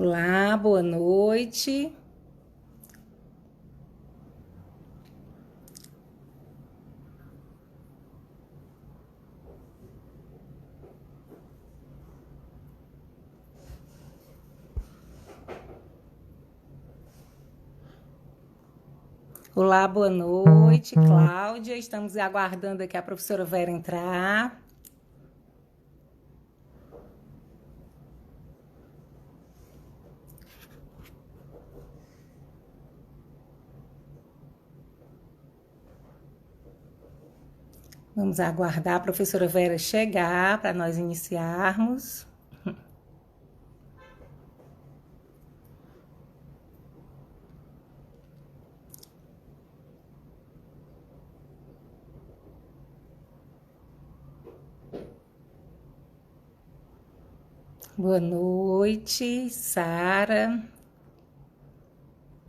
Olá, boa noite. Olá, boa noite, Cláudia. Estamos aguardando aqui a professora Vera entrar. Vamos aguardar a professora Vera chegar para nós iniciarmos. Boa noite, Sara.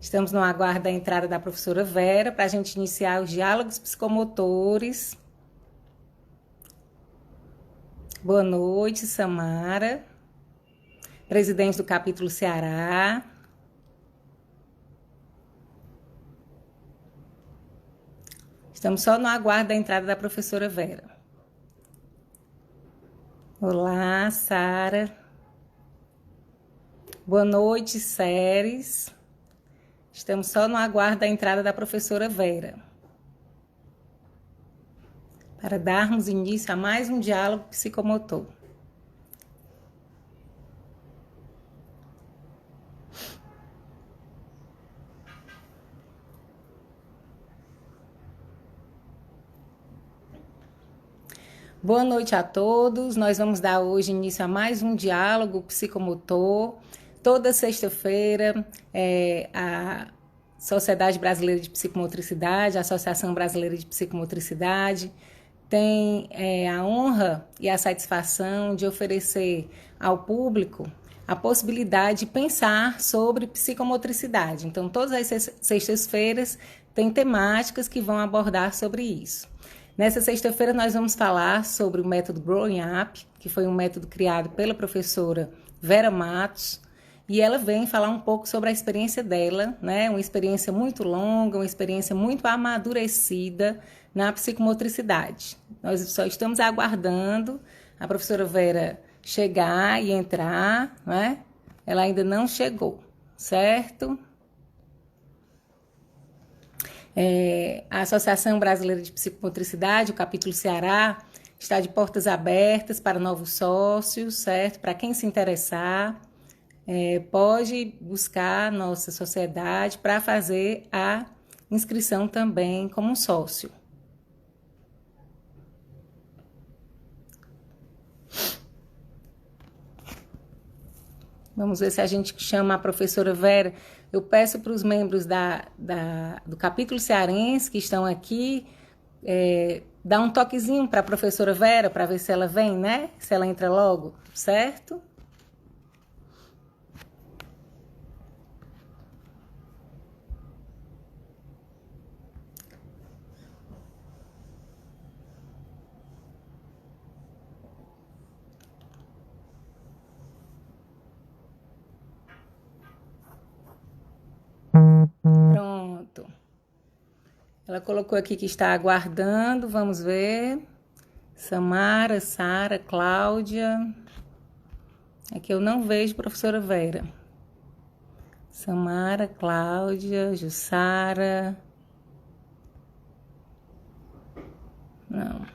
Estamos no aguardo da entrada da professora Vera para a gente iniciar os diálogos psicomotores. Boa noite, Samara, presidente do capítulo Ceará. Estamos só no aguardo da entrada da professora Vera. Olá, Sara. Boa noite, Séries. Estamos só no aguardo da entrada da professora Vera. Para darmos início a mais um diálogo psicomotor. Boa noite a todos. Nós vamos dar hoje início a mais um diálogo psicomotor. Toda sexta-feira, a Sociedade Brasileira de Psicomotricidade, a Associação Brasileira de Psicomotricidade, tem a honra e a satisfação de oferecer ao público a possibilidade de pensar sobre psicomotricidade. Então, todas as sextas-feiras tem temáticas que vão abordar sobre isso. Nessa sexta-feira, nós vamos falar sobre o método Growing Up, que foi um método criado pela professora Vera Matos, e ela vem falar um pouco sobre a experiência dela, né? Uma experiência muito longa, uma experiência muito amadurecida na psicomotricidade. Nós só estamos aguardando a professora Vera chegar e entrar, né? Ela ainda não chegou, certo? A Associação Brasileira de Psicomotricidade, o capítulo Ceará, está de portas abertas para novos sócios, certo? Para quem se interessar, pode buscar nossa sociedade para fazer a inscrição também como sócio. Vamos ver se a gente chama a professora Vera. Eu peço para os membros do capítulo cearense que estão aqui dar um toquezinho para a professora Vera para ver se ela vem, né? Se ela entra logo, certo? Pronto. Ela colocou aqui que está aguardando, vamos ver. Samara, Sara, Cláudia. Aqui eu não vejo professora Vera. Samara, Cláudia, Jussara. Não.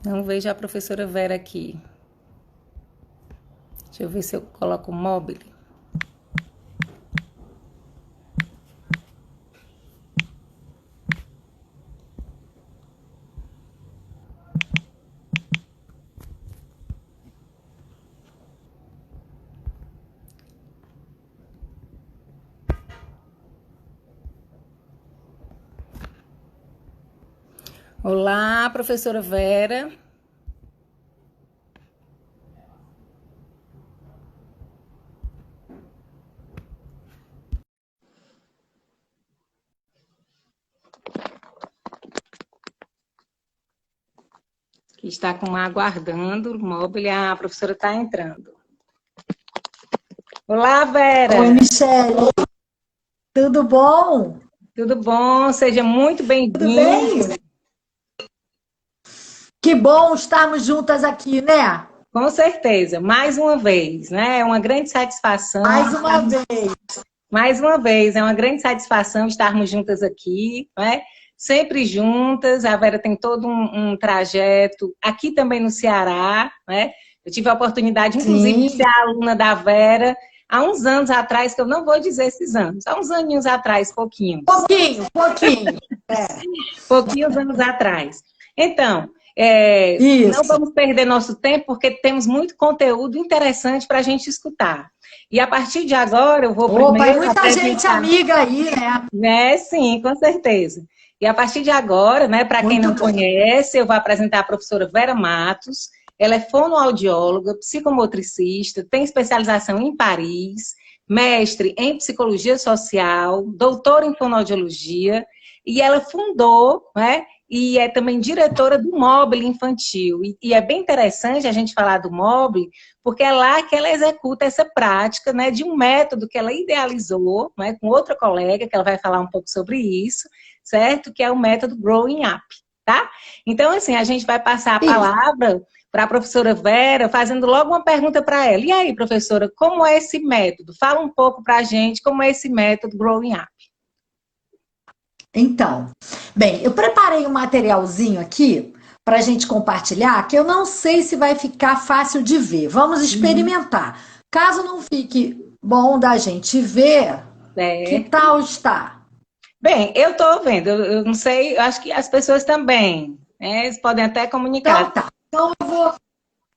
Não vejo a professora Vera aqui. Deixa eu ver se eu coloco o móvel. Olá, professora Vera. Que está aguardando o móvel e a professora está entrando. Olá, Oi, Vera. Michele, tudo bom? Tudo bom? Seja muito Tudo bem-vindo. bem? Que bom estarmos juntas aqui, né? Com certeza, mais uma vez, né? É uma grande satisfação Mais uma vez. mais uma vez, é uma grande satisfação estarmos juntas aqui, né? Sempre juntas. A Vera tem todo um trajeto aqui também no Ceará, né? Eu tive a oportunidade, inclusive, de Sim, ser aluna da Vera há uns anos atrás, que eu não vou dizer esses anos, há uns aninhos atrás, pouquinhos. pouquinho, pouquinho. É, Pouquinhos anos atrás. Então, não isso. vamos perder nosso tempo, porque temos muito conteúdo interessante para a gente escutar. E a partir de agora, eu vou Opa, e primeiro muita gente apresentar, amiga aí, né? né? Sim, com certeza. E a partir de agora, né, para quem Muito não bom. conhece, eu vou apresentar a professora Vera Matos. Ela é fonoaudióloga, psicomotricista, tem especialização em Paris, mestre em psicologia social, doutora em fonoaudiologia, e ela fundou, né, e é também diretora do Mobile Infantil. E é bem interessante a gente falar do Mobile, porque é lá que ela executa essa prática, né, de um método que ela idealizou, né, com outra colega, que ela vai falar um pouco sobre isso, certo? Que é o método Growing Up, tá? Então, assim, a gente vai passar a Isso. palavra para a professora Vera, fazendo logo uma pergunta para ela. E aí, professora, como é esse método? Fala um pouco para a gente como é esse método Growing Up. Então, bem, eu preparei um materialzinho aqui para a gente compartilhar, que eu não sei se vai ficar fácil de ver. Vamos Uhum. experimentar. Caso não fique bom da gente ver, que Certo. tal está? Bem, eu estou vendo, eu não sei, eu acho que as pessoas também, né? Eles podem até comunicar. Então tá. Então eu vou.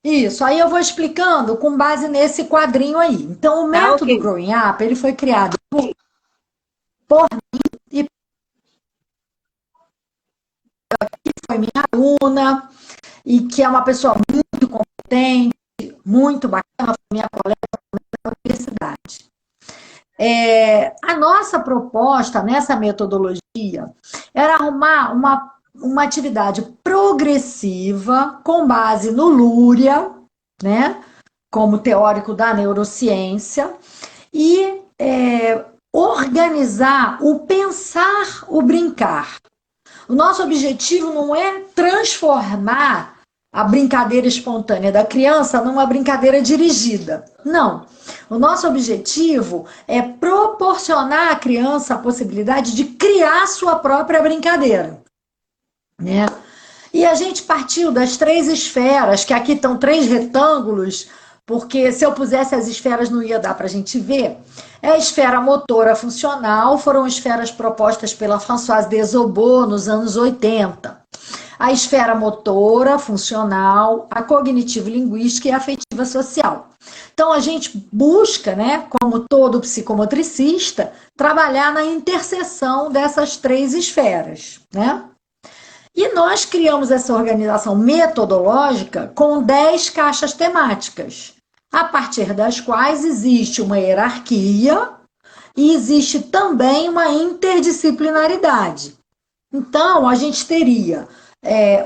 Isso, aí eu vou explicando com base nesse quadrinho aí. Então, o Tá ok. método Growing Up, ele foi criado por e foi minha aluna, e que é uma pessoa muito competente, muito bacana, foi minha colega da universidade. A nossa proposta nessa metodologia era arrumar uma atividade progressiva com base no Lúria, né, como teórico da neurociência, e organizar o pensar, o brincar. O nosso objetivo não é transformar a brincadeira espontânea da criança numa brincadeira dirigida. Não. O nosso objetivo é proporcionar à criança a possibilidade de criar sua própria brincadeira, né? E a gente partiu das três esferas, que aqui estão três retângulos, porque se eu pusesse as esferas não ia dar para a gente ver. É a esfera motora funcional, foram esferas propostas pela Françoise Desobot nos anos 80. A esfera motora funcional, a cognitivo-linguística e a afetiva social. Então a gente busca, né, como todo psicomotricista, trabalhar na interseção dessas três esferas, né? E nós criamos essa organização metodológica com 10 caixas temáticas, a partir das quais existe uma hierarquia e existe também uma interdisciplinaridade. Então, a gente teria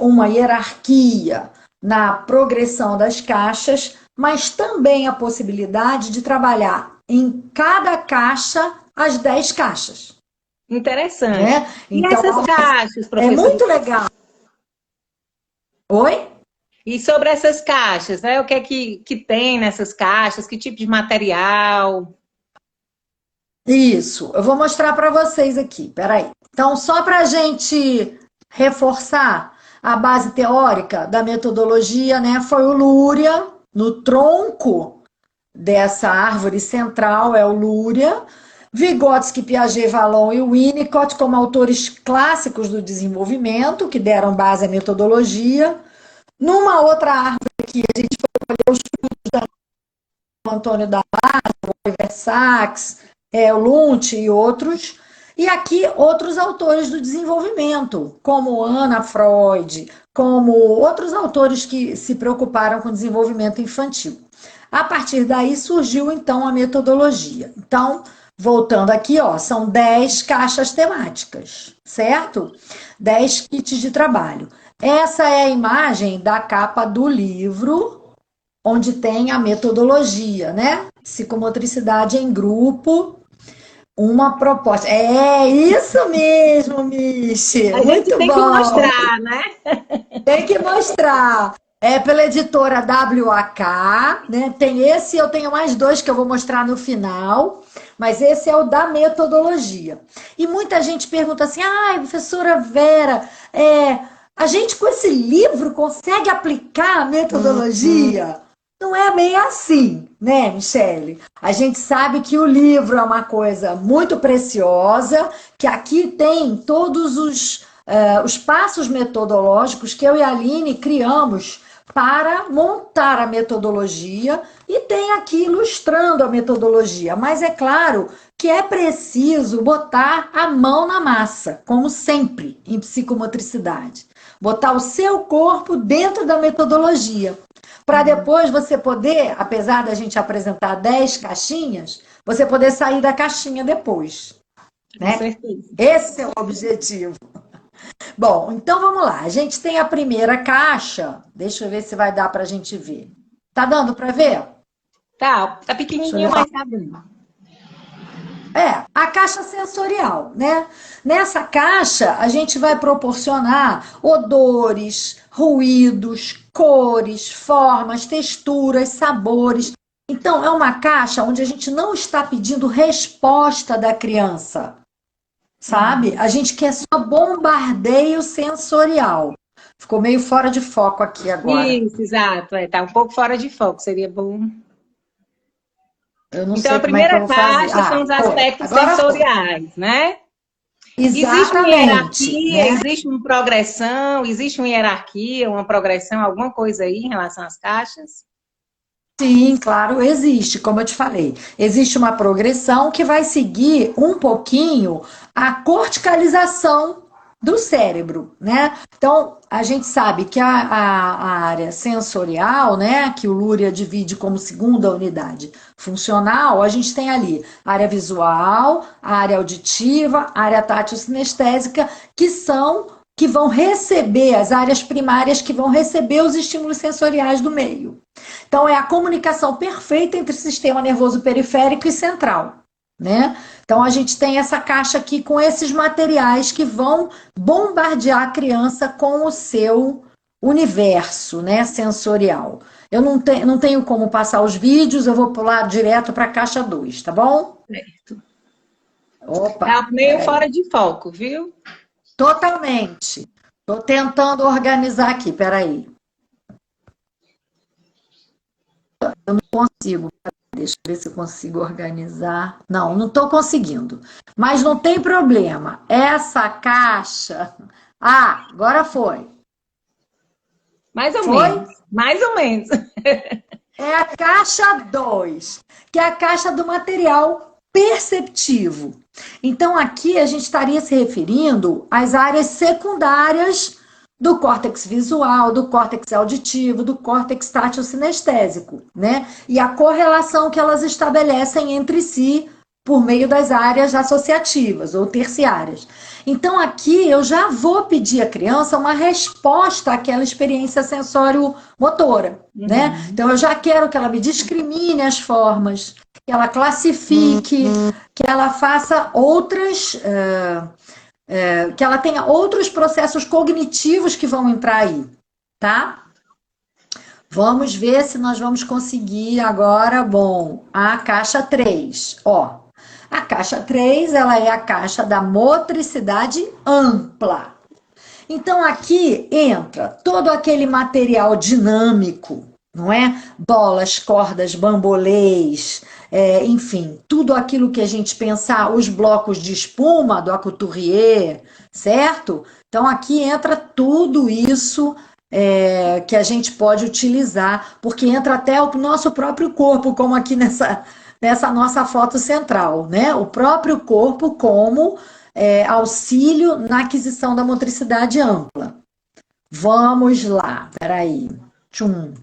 uma hierarquia na progressão das caixas, mas também a possibilidade de trabalhar em cada caixa as 10 caixas, Interessante. né? E Então, essas caixas, é professora? muito legal. Oi? E sobre essas caixas, né? O que é que tem nessas caixas? Que tipo de material? Isso, eu vou mostrar para vocês aqui, peraí. Então, só para a gente reforçar a base teórica da metodologia, né, foi o Lúria, no tronco dessa árvore central é o Lúria, Vygotsky, Piaget, Vallon e Winnicott como autores clássicos do desenvolvimento, que deram base à metodologia. Numa outra árvore aqui, a gente foi colher os frutos da Antônio da Oliver Sacks, o Lunt e outros. E aqui outros autores do desenvolvimento, como Anna Freud, como outros autores que se preocuparam com o desenvolvimento infantil. A partir daí surgiu então a metodologia. Então, voltando aqui, ó, são 10 caixas temáticas, certo? 10 kits de trabalho. Essa é a imagem da capa do livro, onde tem a metodologia, né? Psicomotricidade em grupo, uma proposta. É isso mesmo, Michi. A gente Muito tem que bom. mostrar, né? Tem que mostrar. É pela editora WAK, né? Tem esse, eu tenho mais dois que eu vou mostrar no final, mas esse é o da metodologia. E muita gente pergunta assim: ai, professora Vera, a gente com esse livro consegue aplicar a metodologia? Não é bem assim, né, Michele? A gente sabe que o livro é uma coisa muito preciosa, que aqui tem todos os passos metodológicos que eu e a Aline criamos para montar a metodologia e tem aqui ilustrando a metodologia. Mas é claro que é preciso botar a mão na massa, como sempre em psicomotricidade. Botar o seu corpo dentro da metodologia. Para depois você poder, apesar da gente apresentar 10 caixinhas, você poder sair da caixinha depois. Com Né? certeza. Esse é o objetivo. Bom, então vamos lá. A gente tem a primeira caixa. Deixa eu ver se vai dar para a gente ver. Tá dando para ver? Tá Deixa eu pequenininho, levar. mas tá bom. A caixa sensorial, né? Nessa caixa, a gente vai proporcionar odores, ruídos, cores, formas, texturas, sabores. Então, é uma caixa onde a gente não está pedindo resposta da criança, sabe? A gente quer só bombardeio sensorial. Ficou meio fora de foco aqui agora. Isso, exato. Tá um pouco fora de foco, seria bom. Eu não Então, a sei como é que eu primeira vou fazer. caixa são Ah, os foi. aspectos Agora foi. sensoriais, né? Existe uma Exatamente, hierarquia, né? existe uma progressão, existe uma hierarquia, uma progressão, alguma coisa aí em relação às caixas? Sim, claro, existe, como eu te falei. Existe uma progressão que vai seguir um pouquinho a corticalização do cérebro, né? Então, a gente sabe que a área sensorial, né, que o Luria divide como segunda unidade funcional, a gente tem ali a área visual, a área auditiva, a área tátil-sinestésica, que vão receber as áreas primárias que vão receber os estímulos sensoriais do meio. Então, é a comunicação perfeita entre sistema nervoso periférico e central, né? Então, a gente tem essa caixa aqui com esses materiais que vão bombardear a criança com o seu universo, né, sensorial. Eu não tenho como passar os vídeos, eu vou pular direto para a caixa 2, tá bom? Certo. Opa, Tá meio peraí. fora de foco, viu? Totalmente. Estou tentando organizar aqui, peraí. Consigo. Deixa eu ver se eu consigo organizar. Não estou conseguindo. Mas não tem problema. Essa caixa. Ah, agora foi. Mais ou Foi? menos. Mais ou menos. É a caixa 2, que é a caixa do material perceptivo. Então, aqui a gente estaria se referindo às áreas secundárias do córtex visual, do córtex auditivo, do córtex tátil-sinestésico, né? E a correlação que elas estabelecem entre si por meio das áreas associativas ou terciárias. Então, aqui eu já vou pedir à criança uma resposta àquela experiência sensório-motora, né? Então, eu já quero que ela me discrimine as formas, que ela classifique, que ela faça outras. Que ela tenha outros processos cognitivos que vão entrar aí, tá? Vamos ver se nós vamos conseguir agora, bom, a caixa 3. Ó, a caixa 3, ela é a caixa da motricidade ampla. Então aqui entra todo aquele material dinâmico, não é? Bolas, cordas, bambolês, enfim, tudo aquilo que a gente pensar, os blocos de espuma do Couturier, certo? Então aqui entra tudo isso que a gente pode utilizar, porque entra até o nosso próprio corpo, como aqui nessa nossa foto central, né? O próprio corpo como auxílio na aquisição da motricidade ampla. Vamos lá, peraí. Tchum.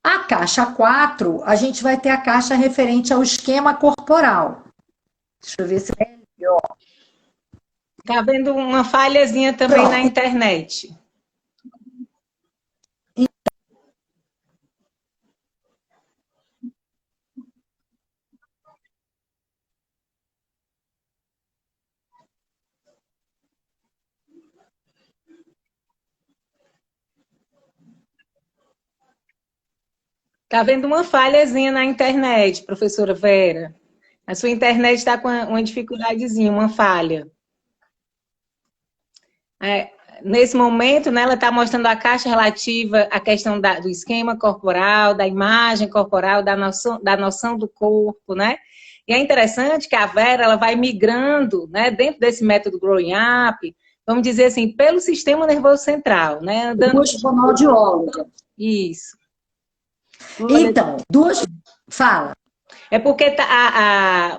A caixa 4, a gente vai ter a caixa referente ao esquema corporal. Deixa eu ver se é melhor. Tá vendo uma falhazinha também na Pronto. internet. Tá vendo uma falhazinha na internet, professora Vera? A sua internet está com uma dificuldadezinha, uma falha. É, nesse momento, né, ela está mostrando a caixa relativa à questão do esquema corporal, da imagem corporal, da noção do corpo, né? E é interessante que a Vera ela vai migrando, né, dentro desse método Growing Up, vamos dizer assim, pelo sistema nervoso central, né? Andando. Fonoaudióloga. Isso. Então, duas. Fala. É porque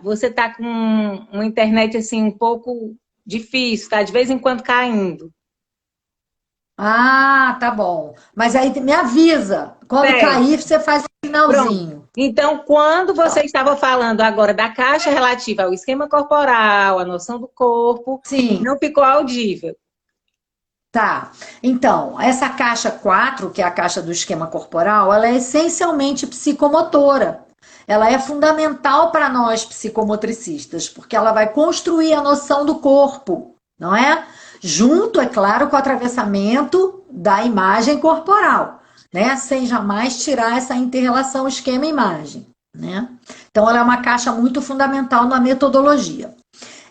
você está com uma internet assim um pouco difícil, tá? De vez em quando caindo. Ah, tá bom. Mas aí me avisa. Quando Certo. cair, você faz o Pronto. finalzinho. Então, quando você estava falando agora da caixa relativa ao esquema corporal, à noção do corpo, Sim, não ficou audível. tá. Então, essa caixa 4, que é a caixa do esquema corporal, ela é essencialmente psicomotora. Ela é fundamental para nós psicomotricistas, porque ela vai construir a noção do corpo, não é? Junto, é claro, com o atravessamento da imagem corporal, né? Sem jamais tirar essa interrelação esquema-imagem, né? Então, ela é uma caixa muito fundamental na metodologia.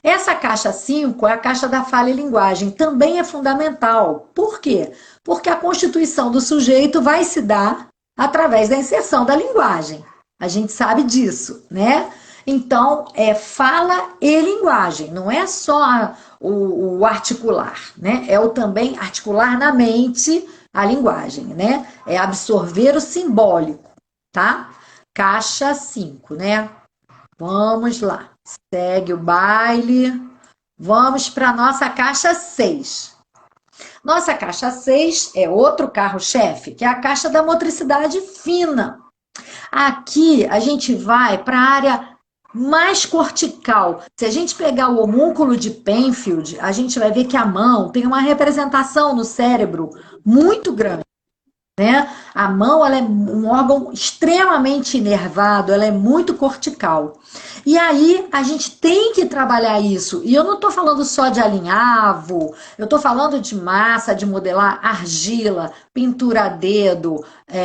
Essa caixa 5 é a caixa da fala e linguagem, também é fundamental. Por quê? Porque a constituição do sujeito vai se dar através da inserção da linguagem. A gente sabe disso, né? Então, é fala e linguagem, não é só o articular, né? É o também articular na mente a linguagem, né? É absorver o simbólico, tá? Caixa 5, né? Vamos lá. Segue o baile. Vamos para a nossa caixa 6. Nossa caixa 6 é outro carro-chefe, que é a caixa da motricidade fina. Aqui a gente vai para a área mais cortical. Se a gente pegar o homúnculo de Penfield, a gente vai ver que a mão tem uma representação no cérebro muito grande. Né? A mão ela é um órgão extremamente inervado, ela é muito cortical. E aí a gente tem que trabalhar isso. E eu não estou falando só de alinhavo, eu estou falando de massa, de modelar argila, pintura a dedo,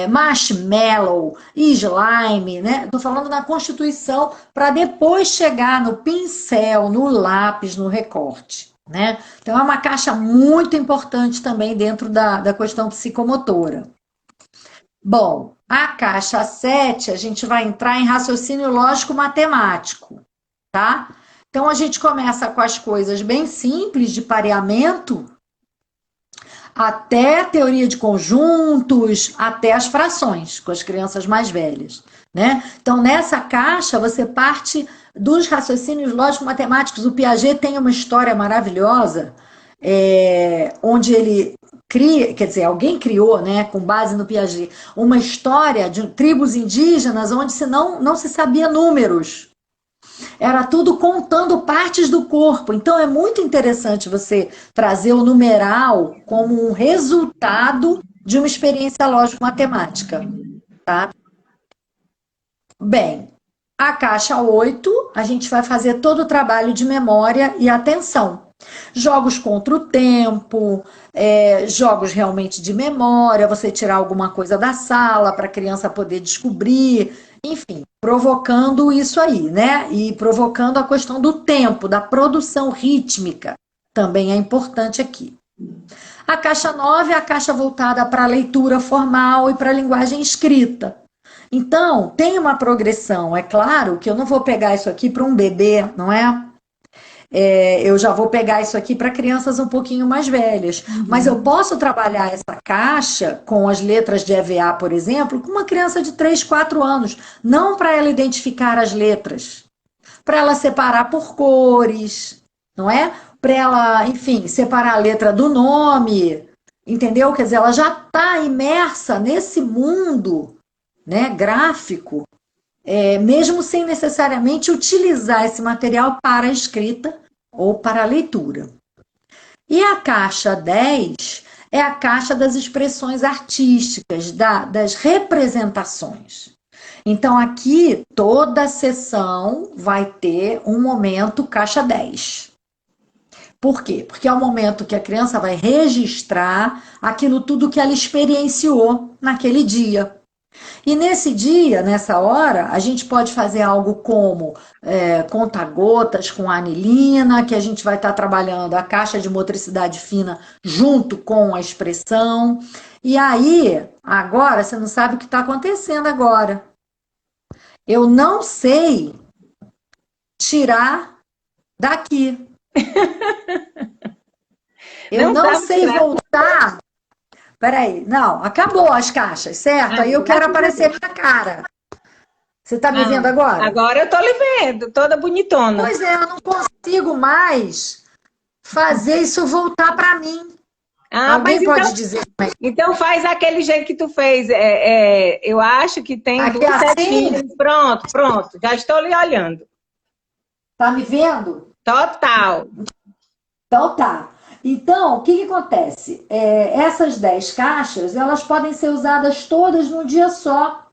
marshmallow, slime, né? Estou falando na constituição para depois chegar no pincel, no lápis, no recorte. Né? Então é uma caixa muito importante também dentro da questão psicomotora. Bom, a caixa 7, a gente vai entrar em raciocínio lógico-matemático, tá? Então, a gente começa com as coisas bem simples de pareamento, até a teoria de conjuntos, até as frações, com as crianças mais velhas, né? Então, nessa caixa, você parte dos raciocínios lógico-matemáticos. O Piaget tem uma história maravilhosa, onde ele quer dizer, alguém criou, né, com base no Piaget, uma história de tribos indígenas onde não se sabia números. Era tudo contando partes do corpo. Então é muito interessante você trazer o numeral como um resultado de uma experiência lógico-matemática. Tá? Bem, a caixa 8, a gente vai fazer todo o trabalho de memória e atenção. Jogos contra o tempo, jogos realmente de memória, você tirar alguma coisa da sala para a criança poder descobrir, enfim, provocando isso aí, né? E provocando a questão do tempo, da produção rítmica, também é importante aqui. A caixa 9 é a caixa voltada para a leitura formal e para a linguagem escrita. Então, tem uma progressão, é claro que eu não vou pegar isso aqui para um bebê, não é? Eu já vou pegar isso aqui para crianças um pouquinho mais velhas. Mas eu posso trabalhar essa caixa com as letras de EVA, por exemplo, com uma criança de 3, 4 anos. Não para ela identificar as letras, para ela separar por cores, não é? Para ela, enfim, separar a letra do nome, entendeu? Quer dizer, ela já está imersa nesse mundo, né, gráfico, mesmo sem necessariamente utilizar esse material para a escrita ou para a leitura. E a caixa 10 é a caixa das expressões artísticas, das representações. Então, aqui, toda a sessão vai ter um momento caixa 10. Por quê? Porque é o momento que a criança vai registrar aquilo tudo que ela experienciou naquele dia. E nesse dia, nessa hora, a gente pode fazer algo como conta-gotas com anilina, que a gente vai estar trabalhando a caixa de motricidade fina junto com a expressão. E aí, agora, você não sabe o que está acontecendo agora. Eu não sei tirar daqui. Eu Não não sabe sei tirar. voltar. Peraí, não, acabou as caixas, certo? Aí eu quero Graças a aparecer Deus. minha cara. Você está me Ah, vendo agora? agora eu tô lhe vendo, toda bonitona. Pois é, eu não consigo mais fazer isso voltar para mim. Ah, mas Alguém pode dizer como é que então faz aquele jeito que tu fez. Eu acho que tem aqui é duas assim? setinhas. Pronto, pronto. Já estou lhe olhando. Tá me vendo? Total. Então tá. Então, o que que acontece? Essas 10 caixas, elas podem ser usadas todas num dia só.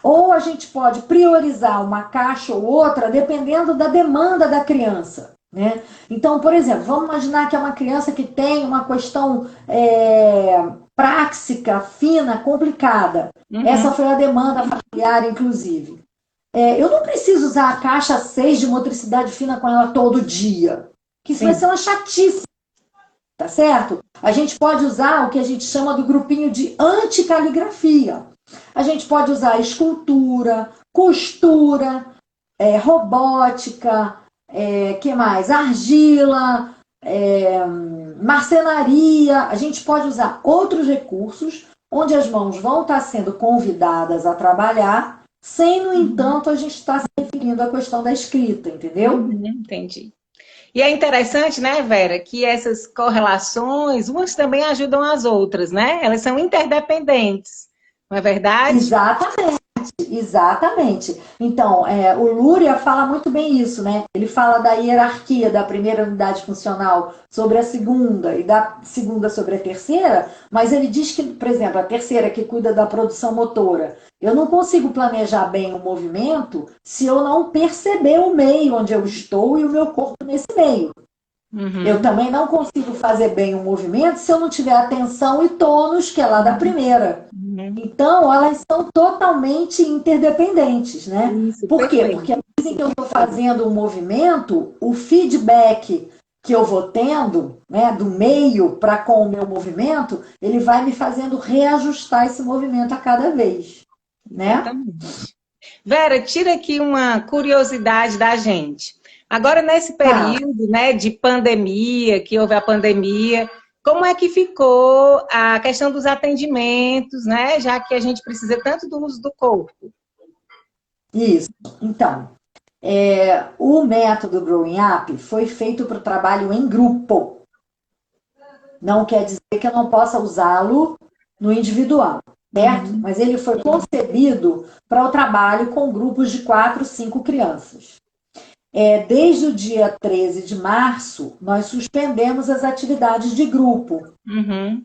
Ou a gente pode priorizar uma caixa ou outra dependendo da demanda da criança. Né? Então, por exemplo, vamos imaginar que é uma criança que tem uma questão práxica, fina, complicada. Essa Uhum, foi a demanda familiar, inclusive. Eu não preciso usar a caixa 6 de motricidade fina com ela todo dia, que isso vai sim. ser uma chatice, tá certo? A gente pode usar o que a gente chama do grupinho de anticaligrafia. A gente pode usar escultura, costura, robótica, que mais? Argila, marcenaria. A gente pode usar outros recursos onde as mãos vão estar sendo convidadas a trabalhar, sem, no Uhum, entanto, a gente estar se referindo à questão da escrita, entendeu? uhum, entendi. E é interessante, né, Vera, que essas correlações, umas também ajudam as outras, né? Elas são interdependentes, não é verdade? Exatamente. Exatamente. Então, o Luria fala muito bem isso, né? Ele fala da hierarquia da primeira unidade funcional sobre a segunda e da segunda sobre a terceira, mas ele diz que, por exemplo, a terceira que cuida da produção motora, eu não consigo planejar bem o movimento se eu não perceber o meio onde eu estou e o meu corpo nesse meio. Eu Uhum, também não consigo fazer bem o movimento se eu não tiver atenção e tônus, que é lá da primeira. uhum. Então, elas são totalmente interdependentes, né? Isso, Por quê? Porque perfeito. à medida que eu estou fazendo um movimento, o feedback que eu vou tendo, né, do meio para com o meu movimento, ele vai me fazendo reajustar esse movimento a cada vez, né? Exatamente. Vera, tira aqui uma curiosidade da gente. Agora, nesse Tá. período, né, de pandemia, que houve a pandemia, como é que ficou a questão dos atendimentos, né, já que a gente precisa tanto do uso do corpo? Isso. Então, o método Growing Up foi feito para o trabalho em grupo. Não quer dizer que eu não possa usá-lo no individual, certo? Uhum, Mas ele foi concebido para o trabalho com grupos de 4, 5 crianças. Desde o dia 13 de março, nós suspendemos as atividades de grupo. uhum,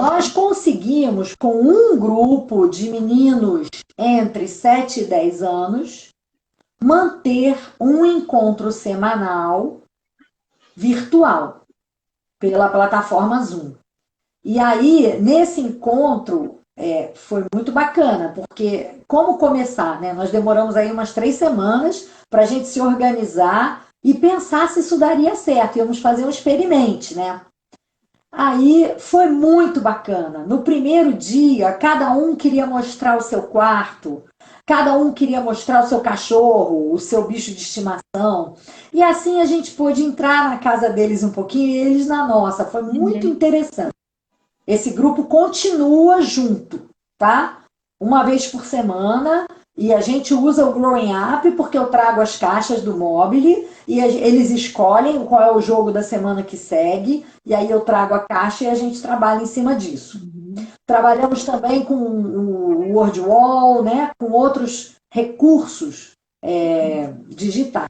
Nós conseguimos, com um grupo de meninos entre 7 e 10 anos, manter um encontro semanal virtual pela plataforma Zoom. E aí, nesse encontro, foi muito bacana, porque como começar, né? Nós demoramos aí umas 3 semanas para a gente se organizar e pensar se isso daria certo. Íamos fazer um experimento, né? Aí foi muito bacana. No primeiro dia, cada um queria mostrar o seu quarto, cada um queria mostrar o seu cachorro, o seu bicho de estimação. E assim a gente pôde entrar na casa deles um pouquinho e eles na nossa. Foi muito uhum. interessante. Esse grupo continua junto, tá? Uma vez por semana. E a gente usa o Growing Up porque eu trago as caixas do Mobile e eles escolhem qual é o jogo da semana que segue. E aí eu trago a caixa e a gente trabalha em cima disso. Uhum. Trabalhamos também com o WordWall, né? Com outros recursos digitais.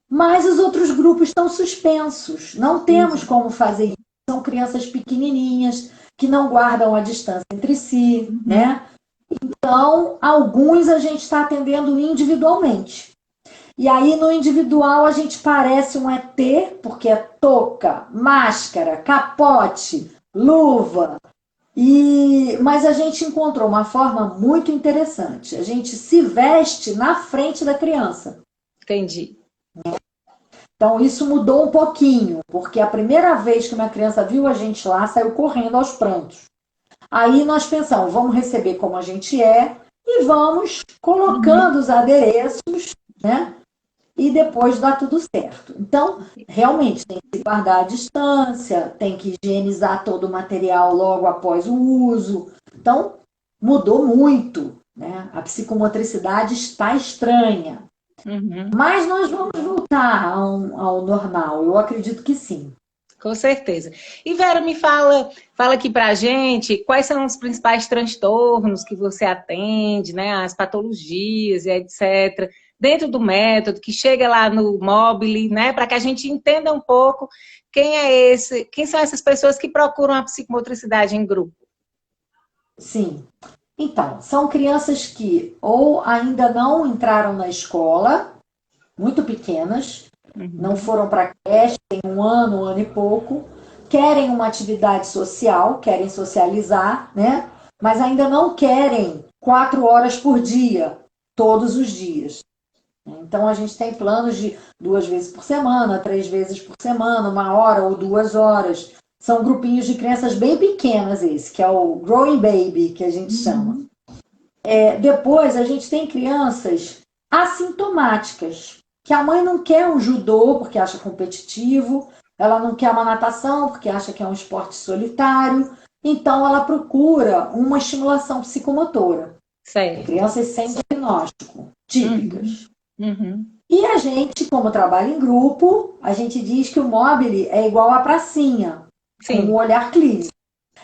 Mas os outros grupos estão suspensos. Não temos Entendi. como fazer isso. São crianças pequenininhas que não guardam a distância entre si, Uhum. né? Então, alguns a gente está atendendo individualmente. E aí, no individual, a gente parece um ET, porque é touca, máscara, capote, luva, Mas a gente encontrou uma forma muito interessante. A gente se veste na frente da criança. Entendi. Então isso mudou um pouquinho, porque a primeira vez que uma criança viu a gente lá, saiu correndo aos prantos. Aí nós pensamos, vamos receber como a gente é e vamos Uhum. colocando os adereços, né? E depois dá tudo certo. Então, realmente, tem que se guardar a distância, tem que higienizar todo o material logo após o uso. Então, mudou muito, né? A psicomotricidade está estranha. Uhum. Mas nós vamos voltar ao normal, eu acredito que sim. Com certeza. E Vera, fala aqui pra gente quais são os principais transtornos que você atende, né? As patologias e etc. Dentro do método, que chega lá no Mobile, né? Para que a gente entenda um pouco quem são essas pessoas que procuram a psicomotricidade em grupo. Sim. Então, são crianças que ou ainda não entraram na escola, muito pequenas, não Uhum. foram para creche, tem um ano e pouco, querem uma atividade social, querem socializar, né? Mas ainda não querem 4 horas por dia, todos os dias. Então a gente tem planos de 2 vezes por semana, 3 vezes por semana, 1 hora ou 2 horas. São grupinhos de crianças bem pequenas esse, que é o Growing Baby, que a gente chama. Uhum. Depois a gente tem crianças assintomáticas, que a mãe não quer um judô porque acha competitivo, ela não quer uma natação porque acha que é um esporte solitário, então ela procura uma estimulação psicomotora. Certo. Crianças sem diagnóstico, Uhum. típicas. Uhum. E a gente, como trabalha em grupo, a gente diz que o Mobile é igual à pracinha, com um Sim. olhar clínico.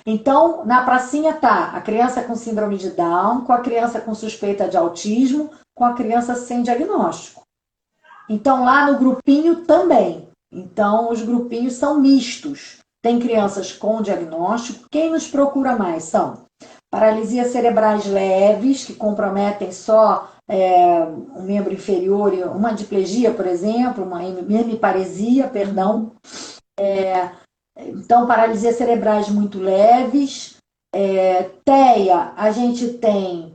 Então, na pracinha tá a criança com síndrome de Down, com a criança com suspeita de autismo, com a criança sem diagnóstico. Então, lá no grupinho também. Então, os grupinhos são mistos. Tem crianças com diagnóstico. Quem nos procura mais são paralisias cerebrais leves, que comprometem só um membro inferior, uma diplegia, por exemplo, uma hemiparesia, perdão. Então, paralisias cerebrais muito leves. TEA, a gente tem.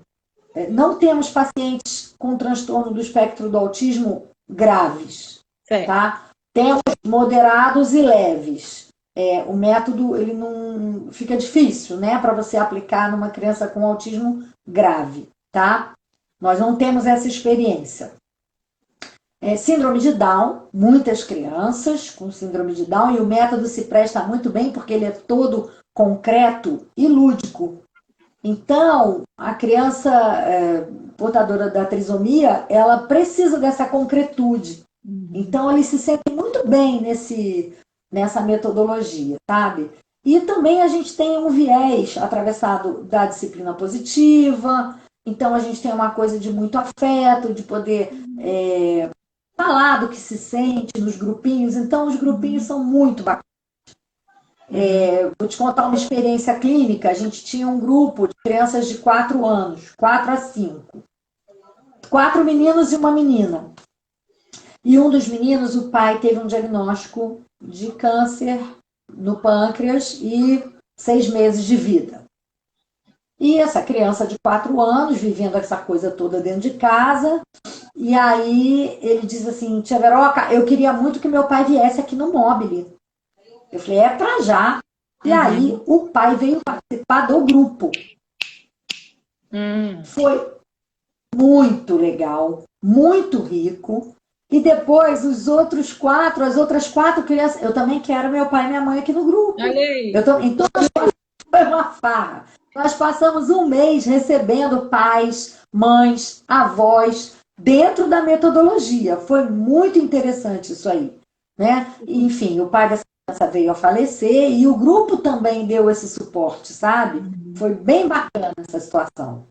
Não temos pacientes com transtorno do espectro do autismo graves, Certo. tá? Temos moderados e leves. O método ele não fica difícil, né, para você aplicar numa criança com autismo grave, tá? Nós não temos essa experiência. Síndrome de Down, muitas crianças com síndrome de Down, e o método se presta muito bem porque ele é todo concreto e lúdico. Então, a criança portadora da trisomia, ela precisa dessa concretude. Uhum. Então, eles se sentem muito bem nessa metodologia, sabe? E também a gente tem um viés atravessado da disciplina positiva, então a gente tem uma coisa de muito afeto, de poder falar do que se sente nos grupinhos. Então, os grupinhos Uhum. são muito bacanas. Uhum. Vou te contar uma experiência clínica. A gente tinha um grupo de crianças de 4 anos, 4 a 5. 4 meninos e uma menina. E um dos meninos, o pai teve um diagnóstico de câncer no pâncreas e 6 meses de vida. E essa criança de 4 anos, vivendo essa coisa toda dentro de casa, e aí ele diz assim, tia Veroca, eu queria muito que meu pai viesse aqui no Mobile. Eu falei, é pra já. E aí Uhum. o pai veio participar do grupo. Uhum. Foi muito legal, muito rico. E depois os outros quatro, as outras 4 crianças, eu também quero meu pai e minha mãe aqui no Olha grupo. aí. Em todas foi uma farra. Nós passamos um mês recebendo pais, mães, avós dentro da metodologia. Foi muito interessante isso aí, né? E, enfim, o pai dessa criança veio a falecer e o grupo também deu esse suporte, sabe? Uhum. Foi bem bacana essa situação.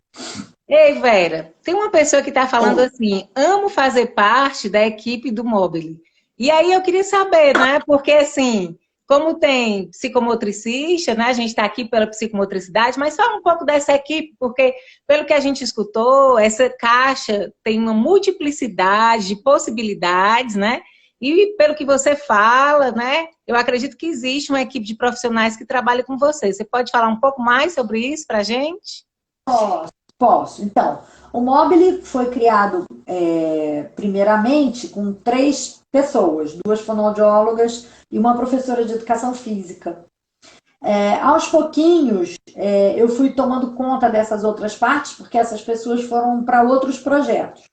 Ei, Vera, tem uma pessoa que está falando assim: amo fazer parte da equipe do Mobile. E aí eu queria saber, né? Porque assim, como tem psicomotricista, né? A gente está aqui pela psicomotricidade, mas fala um pouco dessa equipe, porque pelo que a gente escutou, essa caixa tem uma multiplicidade de possibilidades, né? E pelo que você fala, né, eu acredito que existe uma equipe de profissionais que trabalha com você. Você pode falar um pouco mais sobre isso para a gente? Posso. Então, o Mobile foi criado primeiramente com 3 pessoas, 2 fonoaudiólogas e uma professora de educação física. Aos pouquinhos, eu fui tomando conta dessas outras partes, porque essas pessoas foram para outros projetos.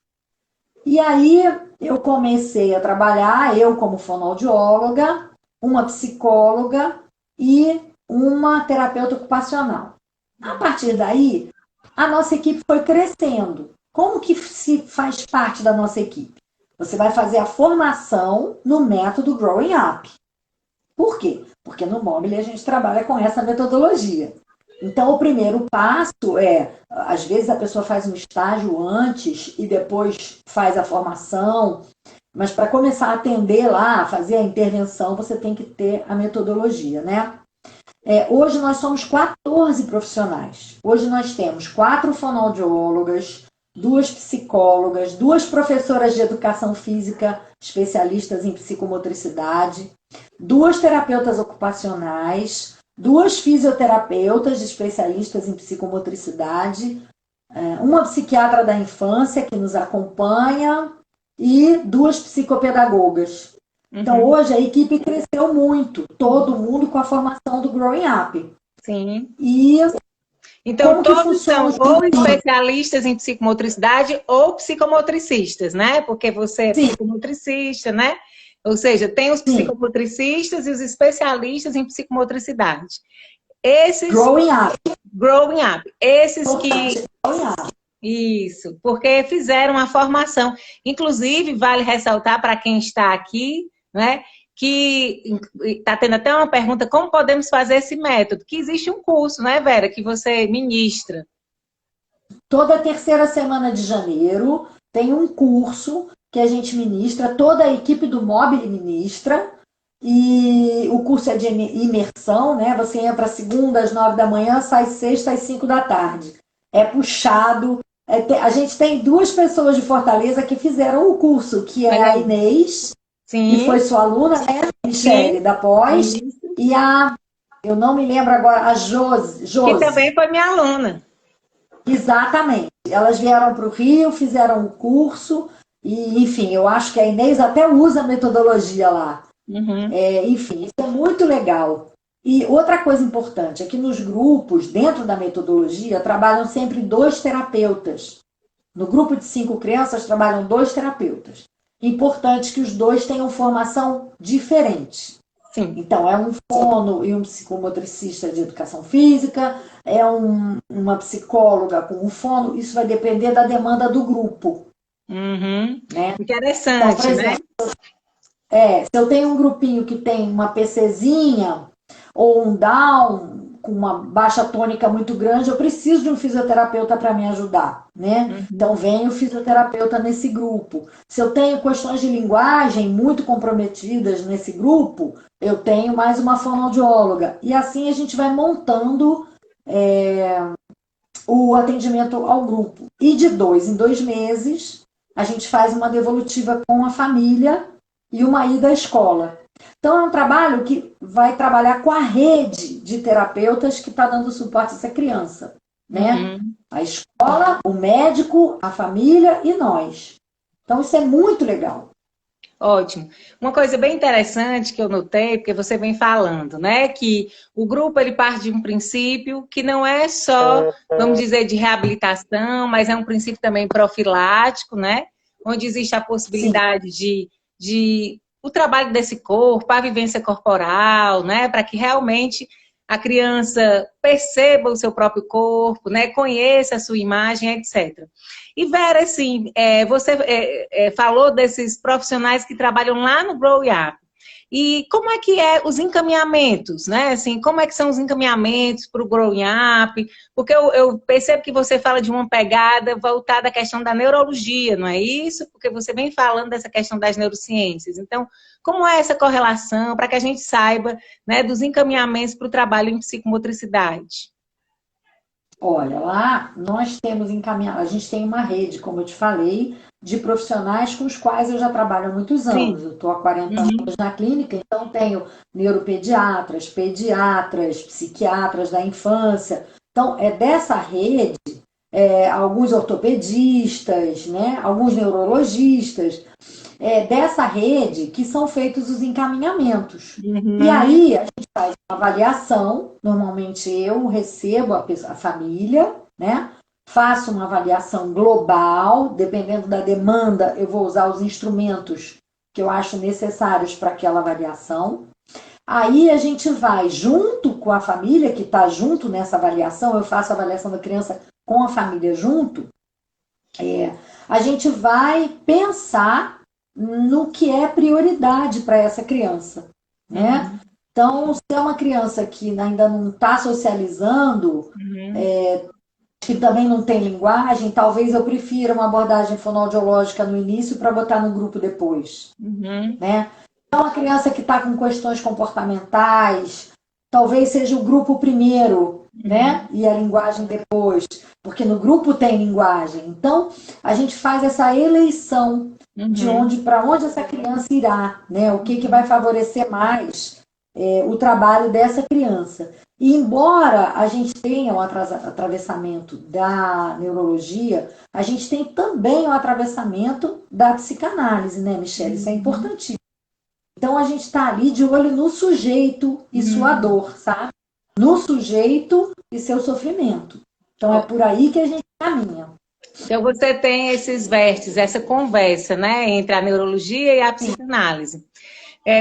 E aí eu comecei a trabalhar, eu como fonoaudióloga, uma psicóloga e uma terapeuta ocupacional. A partir daí, a nossa equipe foi crescendo. Como que se faz parte da nossa equipe? Você vai fazer a formação no método Growing Up. Por quê? Porque no Mobile a gente trabalha com essa metodologia. Então, o primeiro passo às vezes a pessoa faz um estágio antes e depois faz a formação, mas para começar a atender lá, fazer a intervenção, você tem que ter a metodologia, né? Hoje nós somos 14 profissionais. Hoje nós temos 4 fonoaudiólogas, 2 psicólogas, 2 professoras de educação física, especialistas em psicomotricidade, 2 terapeutas ocupacionais, 2 fisioterapeutas especialistas em psicomotricidade, uma psiquiatra da infância que nos acompanha e 2 psicopedagogas. Então, hoje a equipe cresceu muito, todo mundo com a formação do Growing Up. Sim. E então, todos são ou especialistas em psicomotricidade ou psicomotricistas, né? Porque você é psicomotricista, né? Ou seja, tem os psicomotricistas e os especialistas em psicomotricidade. Esses... Growing Up. Growing Up. Esses que... Growing Up. Isso, porque fizeram a formação. Inclusive, vale ressaltar para quem está aqui, né? Que está tendo até uma pergunta, como podemos fazer esse método? Que existe um curso, né, Vera, que você ministra. Toda terceira semana de janeiro tem um curso que a gente ministra, toda a equipe do Mobile ministra, e o curso é de imersão, né? Você entra segunda às 9 da manhã, sai sexta às 5 da tarde. É puxado. A gente tem 2 pessoas de Fortaleza que fizeram o curso, que é a Inês, que foi sua aluna, né? Michele, da pós, e eu não me lembro agora, a Josi. Que também foi minha aluna. Exatamente. Elas vieram para o Rio, fizeram o curso, e, enfim, eu acho que a Inês até usa a metodologia lá. Enfim, isso é muito legal. E outra coisa importante é que nos grupos, dentro da metodologia, trabalham sempre 2 terapeutas. No grupo de 5 crianças, trabalham 2 terapeutas. Importante que os 2 tenham formação diferente. Sim. Então, é um fono e um psicomotricista de educação física, uma psicóloga com um fono, isso vai depender da demanda do grupo. Né? Interessante, então, por exemplo, né? Se eu tenho um grupinho que tem uma PCzinha ou um Down com uma baixa tônica muito grande, eu preciso de um fisioterapeuta para me ajudar, né? Então vem o fisioterapeuta nesse grupo. Se eu tenho questões de linguagem muito comprometidas nesse grupo, eu tenho mais uma fonoaudióloga. E assim a gente vai montando o atendimento ao grupo. E de 2 em 2 meses, a gente faz uma devolutiva com a família e uma ida à escola. Então, é um trabalho que vai trabalhar com a rede de terapeutas que está dando suporte a essa criança. Né? A escola, o médico, a família e nós. Então, isso é muito legal. Ótimo. Uma coisa bem interessante que eu notei, porque você vem falando, né? Que o grupo ele parte de um princípio que não é só, vamos dizer, de reabilitação, mas é um princípio também profilático, né? Onde existe a possibilidade de o trabalho desse corpo, a vivência corporal, né? Para que realmente a criança perceba o seu próprio corpo, né? Conheça a sua imagem, etc. E Vera, assim, você falou desses profissionais que trabalham lá no Grow Up. E como é que os encaminhamentos, né? Assim, como é que são os encaminhamentos para o Grow Up? Porque eu percebo que você fala de uma pegada voltada à questão da neurologia, não é isso? Porque você vem falando dessa questão das neurociências. Então, como é essa correlação para que a gente saiba, né, dos encaminhamentos para o trabalho em psicomotricidade? Olha, lá nós temos encaminhado, a gente tem uma rede, como eu te falei, de profissionais com os quais eu já trabalho há muitos anos. Sim. Eu estou há 40 Uhum. anos na clínica, então tenho neuropediatras, pediatras, psiquiatras da infância. Então, é dessa rede, alguns ortopedistas, né, alguns neurologistas, dessa rede que são feitos os encaminhamentos. E Uhum. aí a gente faz uma avaliação, normalmente eu recebo a família, né? Faço uma avaliação global, dependendo da demanda, eu vou usar os instrumentos que eu acho necessários para aquela avaliação. Aí a gente vai junto com a família que está junto nessa avaliação, eu faço a avaliação da criança com a família junto, a gente vai pensar no que é prioridade para essa criança, né? Uhum. Então, se é uma criança que ainda não está socializando, Uhum. que também não tem linguagem, talvez eu prefira uma abordagem fonoaudiológica no início para botar no grupo depois, Uhum. né? Então, a criança que está com questões comportamentais, talvez seja o grupo primeiro, né? Uhum. E a linguagem depois, porque no grupo tem linguagem. Então, a gente faz essa eleição de Uhum. onde para onde essa criança irá, né? O que, que vai favorecer mais o trabalho dessa criança. E embora a gente tenha o atravessamento da neurologia, a gente tem também o atravessamento da psicanálise, né, Michelle? Isso é Uhum. importante. Então a gente está ali de olho no sujeito e sua Uhum. dor, sabe? No sujeito e seu sofrimento. Então é Ó, por aí que a gente caminha. então você tem esses vértices, essa conversa, né, entre a neurologia e a psicanálise.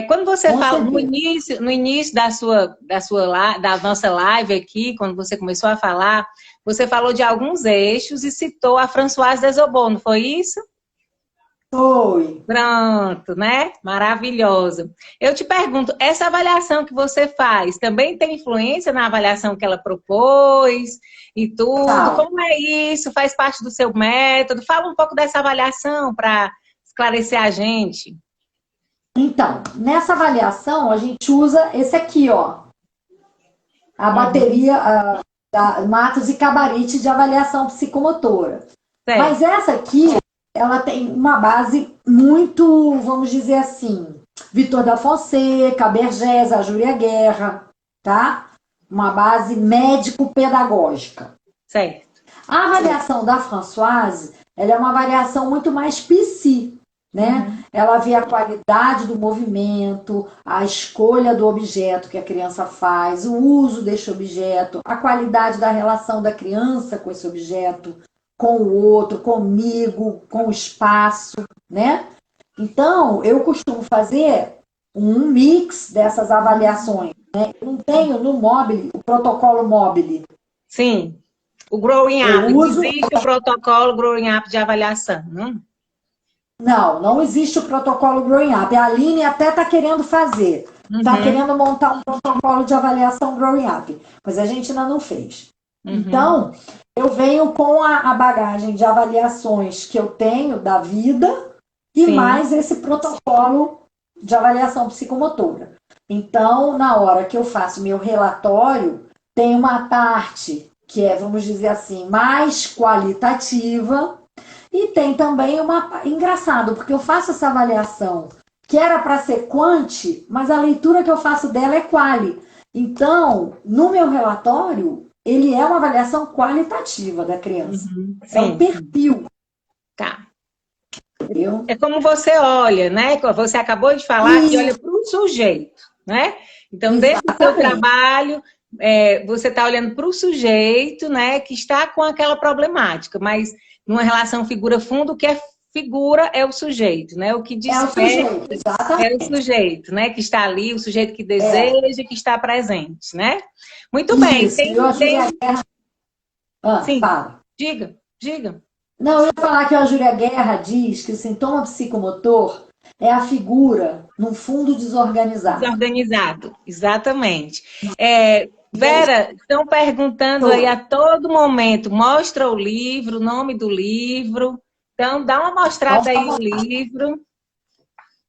Quando você Com fala certeza. no início da nossa live aqui, quando você começou a falar, você falou de alguns eixos e citou a Françoise Desobon, não foi isso? Foi. Pronto, né? Maravilhoso. Eu te pergunto, essa avaliação que você faz também tem influência na avaliação que ela propôs e tudo? Total. Como é isso? Faz parte do seu método? Fala um pouco dessa avaliação para esclarecer a gente. Então, nessa avaliação, a gente usa esse aqui, ó. A Uhum. bateria da Matos e Cabarite de avaliação psicomotora. Mas Certo, essa aqui, ela tem uma base muito, vamos dizer assim, Vitor da Fonseca, Bergès, a Júlia Guerra, tá? Uma base médico-pedagógica. certo. A avaliação da Françoise, ela é uma avaliação muito mais psi, né? Uhum. Ela vê a qualidade do movimento, a escolha do objeto que a criança faz, o uso deste objeto, a qualidade da relação da criança com esse objeto, com o outro, comigo, com o espaço, né? Então, eu costumo fazer um mix dessas avaliações. Eu não tenho no Mobile o protocolo Mobile. Sim, o Growing Eu Up. Não uso. existe o protocolo Growing Up de avaliação, não? Não, não existe o protocolo Growing Up. A Aline até está querendo fazer. Está Uhum, querendo montar um protocolo de avaliação Growing Up. Mas a gente ainda não fez. uhum, Então, eu venho com a bagagem de avaliações que eu tenho da vida e sim. mais esse protocolo de avaliação psicomotora. Então, na hora que eu faço meu relatório, tem uma parte que é, vamos dizer assim, mais qualitativa e tem também uma. Engraçado, porque eu faço essa avaliação que era para ser quanti, mas a leitura que eu faço dela é quali. Então, no meu relatório, ele é uma avaliação qualitativa da criança. Uhum, É um sim, sim. perfil, Tá. entendeu? É como você olha, né? Você acabou de falar que E olha para o sujeito, né? Então, dentro do seu exatamente. trabalho, você está olhando para o sujeito, né, que está com aquela problemática, mas numa relação figura-fundo, o que é figura é o sujeito, né? O que É o desperta sujeito, é o exatamente. sujeito, né? Que está ali, o sujeito que É deseja, que está presente, né? Muito bem, isso. E eu ajuda a guerra. Ah, sim, fala. diga, diga. Não, eu ia falar que a Júlia Guerra diz que o sintoma psicomotor é a figura num fundo desorganizado. Desorganizado, exatamente. E aí, Vera, estão perguntando aí a todo momento, mostra o livro, o nome do livro. Então, dá uma então, mostrada aí o livro.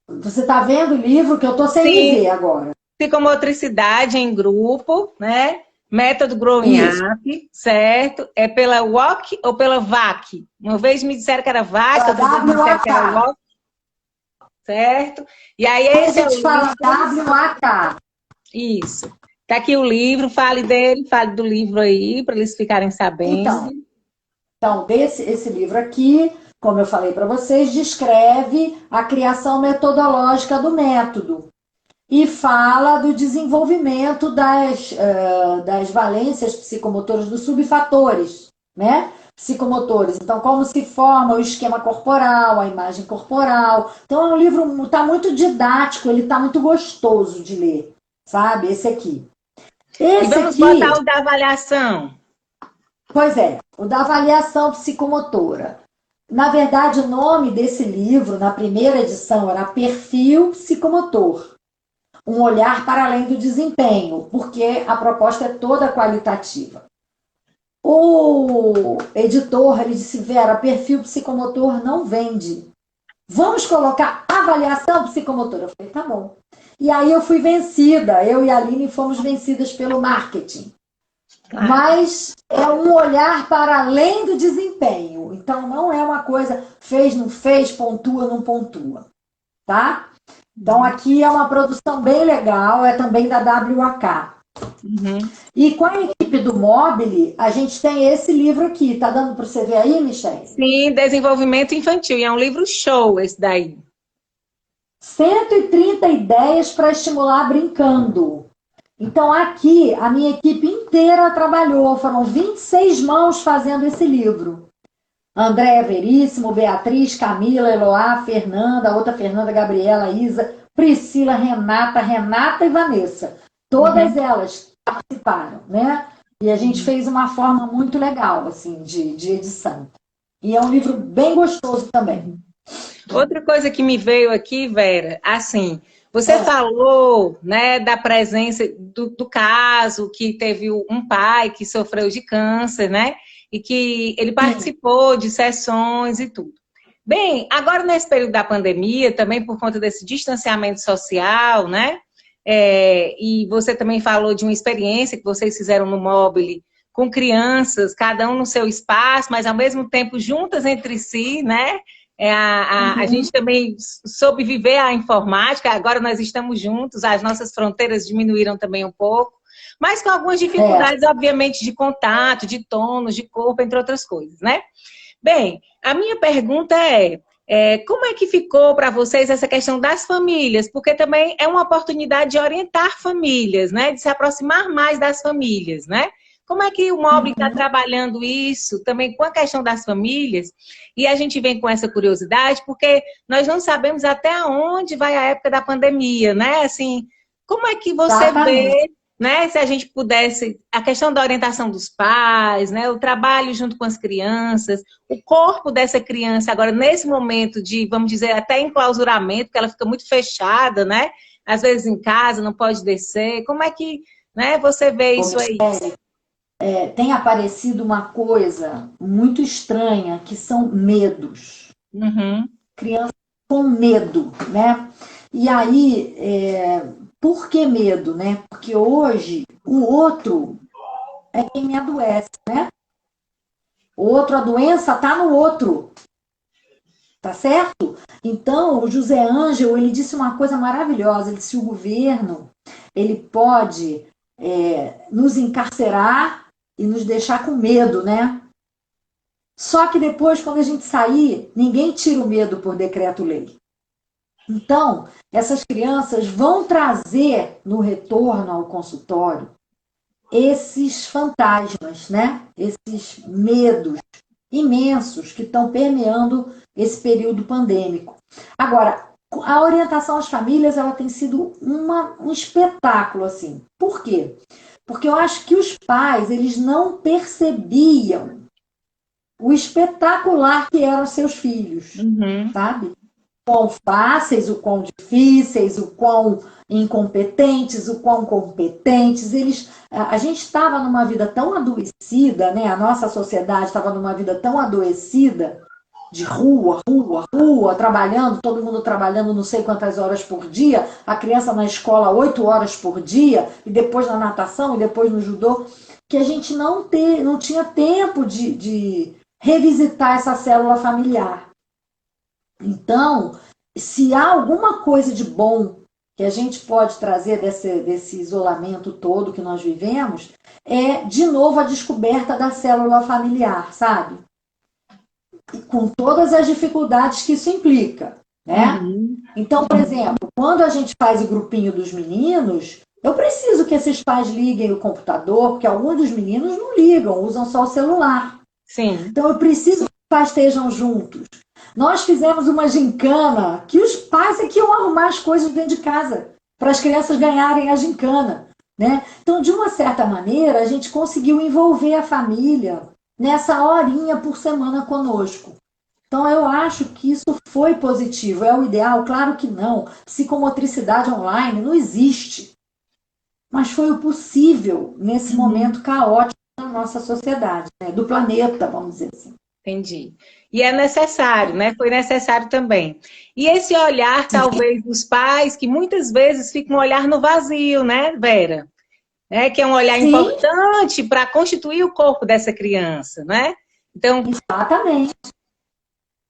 você está vendo o livro que eu estou sem me Sim, ver agora. psicomotricidade em grupo, né? Método Growing Isso. Up, certo? É pela WOC ou pela VAC? Uma vez me disseram que era VAC, Pela outra vez me disseram que era WAK. WOC, certo? E aí A esse é o gente fala livro, WAK. isso. Tá aqui o livro, fale dele, fale do livro aí, para eles ficarem sabendo. Então, esse livro aqui, como eu falei para vocês, descreve a criação metodológica do método e fala do desenvolvimento das valências psicomotoras dos subfatores, né? Psicomotores. Então, como se forma o esquema corporal, a imagem corporal. Então, é um livro, está muito didático, ele está muito gostoso de ler, sabe? Esse aqui. E Esse vamos aqui, botar o da avaliação. pois é, o da avaliação psicomotora. Na verdade, o nome desse livro, na primeira edição, era Perfil Psicomotor. Um olhar para além do desempenho, porque a proposta é toda qualitativa. O editor, ele disse, Vera, perfil psicomotor não vende. Vamos colocar avaliação psicomotora. Eu falei, tá bom. E aí eu fui vencida, eu e a Aline fomos vencidas pelo marketing. Mas é um olhar para além do desempenho. Então não é uma coisa fez, não fez, pontua, não pontua. Tá? Então aqui é uma produção bem legal, é também da WAK. Uhum. E com a equipe do Mobile, a gente tem esse livro aqui. Tá dando para você ver aí, Michelle? Sim, desenvolvimento infantil. E é um livro show esse daí. 130 ideias para estimular brincando. Então aqui a minha equipe inteira trabalhou. Foram 26 mãos fazendo esse livro. Andréia Veríssimo, Beatriz, Camila, Eloá, Fernanda, outra Fernanda, Gabriela, Isa, Priscila, Renata e Vanessa. Todas elas participaram, né? E a gente fez uma forma muito legal, assim, de edição. E é um livro bem gostoso também. Outra coisa que me veio aqui, Vera, assim, você falou, né, da presença do caso que teve um pai que sofreu de câncer, né? E que ele participou de sessões e tudo. Bem, agora nesse período da pandemia, também por conta desse distanciamento social, né? E você também falou de uma experiência que vocês fizeram no Mobile com crianças, cada um no seu espaço, mas ao mesmo tempo juntas entre si, né? A gente também soube viver a informática, agora nós estamos juntos, as nossas fronteiras diminuíram também um pouco, mas com algumas dificuldades, obviamente, de contato, de tônus, de corpo, entre outras coisas, né? Bem, a minha pergunta como é que ficou para vocês essa questão das famílias? Porque também é uma oportunidade de orientar famílias, né? De se aproximar mais das famílias, né? Como é que o Mobile está trabalhando isso também com a questão das famílias? E a gente vem com essa curiosidade porque nós não sabemos até onde vai a época da pandemia, né? Assim, como é que você vê, né? Se a gente pudesse, a questão da orientação dos pais, né? O trabalho junto com as crianças, o corpo dessa criança agora nesse momento de, vamos dizer, até enclausuramento, porque ela fica muito fechada, né? Às vezes em casa, não pode descer. Como é que, né, você vê isso aí? Tem aparecido uma coisa muito estranha, que são medos. Crianças com medo, né? E aí, por que medo, né? Porque hoje o outro é quem me adoece, né? O outro, a doença está no outro. Tá certo? Então, o José Ângelo, ele disse uma coisa maravilhosa. Ele disse, o governo, ele pode nos encarcerar e nos deixar com medo, né? Só que depois, quando a gente sair, ninguém tira o medo por decreto-lei. Então, essas crianças vão trazer no retorno ao consultório esses fantasmas, né? Esses medos imensos que estão permeando esse período pandêmico. Agora, a orientação às famílias, ela tem sido um espetáculo, assim. Por quê? Porque eu acho que os pais, eles não percebiam o espetacular que eram seus filhos, sabe? O quão fáceis, o quão difíceis, o quão incompetentes, o quão competentes. A gente estava numa vida tão adoecida, né? A nossa sociedade estava numa vida tão adoecida, de rua, rua, rua, trabalhando, todo mundo trabalhando não sei quantas horas por dia, a criança na escola 8 horas por dia, e depois na natação, e depois no judô, que a gente não tinha tempo de revisitar essa célula familiar. Então, se há alguma coisa de bom que a gente pode trazer desse isolamento todo que nós vivemos, é, de novo, a descoberta da célula familiar, sabe? Com todas as dificuldades que isso implica, né? Uhum. Então, por exemplo, quando a gente faz o grupinho dos meninos, eu preciso que esses pais liguem o computador, porque alguns dos meninos não ligam, usam só o celular. Sim. Então, eu preciso que os pais estejam juntos. Nós fizemos uma gincana que os pais é que iam arrumar as coisas dentro de casa, para as crianças ganharem a gincana, né? Então, de uma certa maneira, a gente conseguiu envolver a família nessa horinha por semana conosco. Então, eu acho que isso foi positivo. É o ideal? Claro que não. Psicomotricidade online não existe. Mas foi o possível nesse Uhum. momento caótico da nossa sociedade, né? Do planeta, vamos dizer assim. Entendi. E é necessário, né? Foi necessário também. E esse olhar, talvez, dos pais, que muitas vezes fica um olhar no vazio, né, Vera? Que é um olhar Sim, importante para constituir o corpo dessa criança, né? Então, exatamente.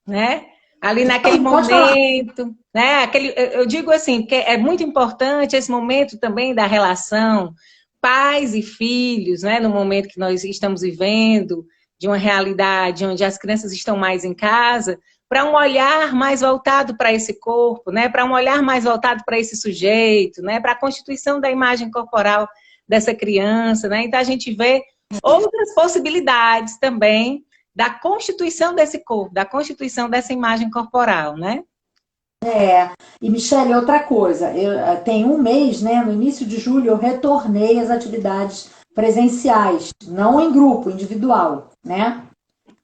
né? Ali naquele Pode falar. momento, né? Eu digo assim, que é muito importante esse momento também da relação pais e filhos, né? No momento que nós estamos vivendo, de uma realidade onde as crianças estão mais em casa, para um olhar mais voltado para esse corpo, né? Para um olhar mais voltado para esse sujeito, né? Para a constituição da imagem corporal dessa criança, né? Então a gente vê outras possibilidades também da constituição desse corpo, da constituição dessa imagem corporal, né? É, e Michele, outra coisa, tem um mês, né? No início de julho, eu retornei às atividades presenciais, não em grupo, individual, né?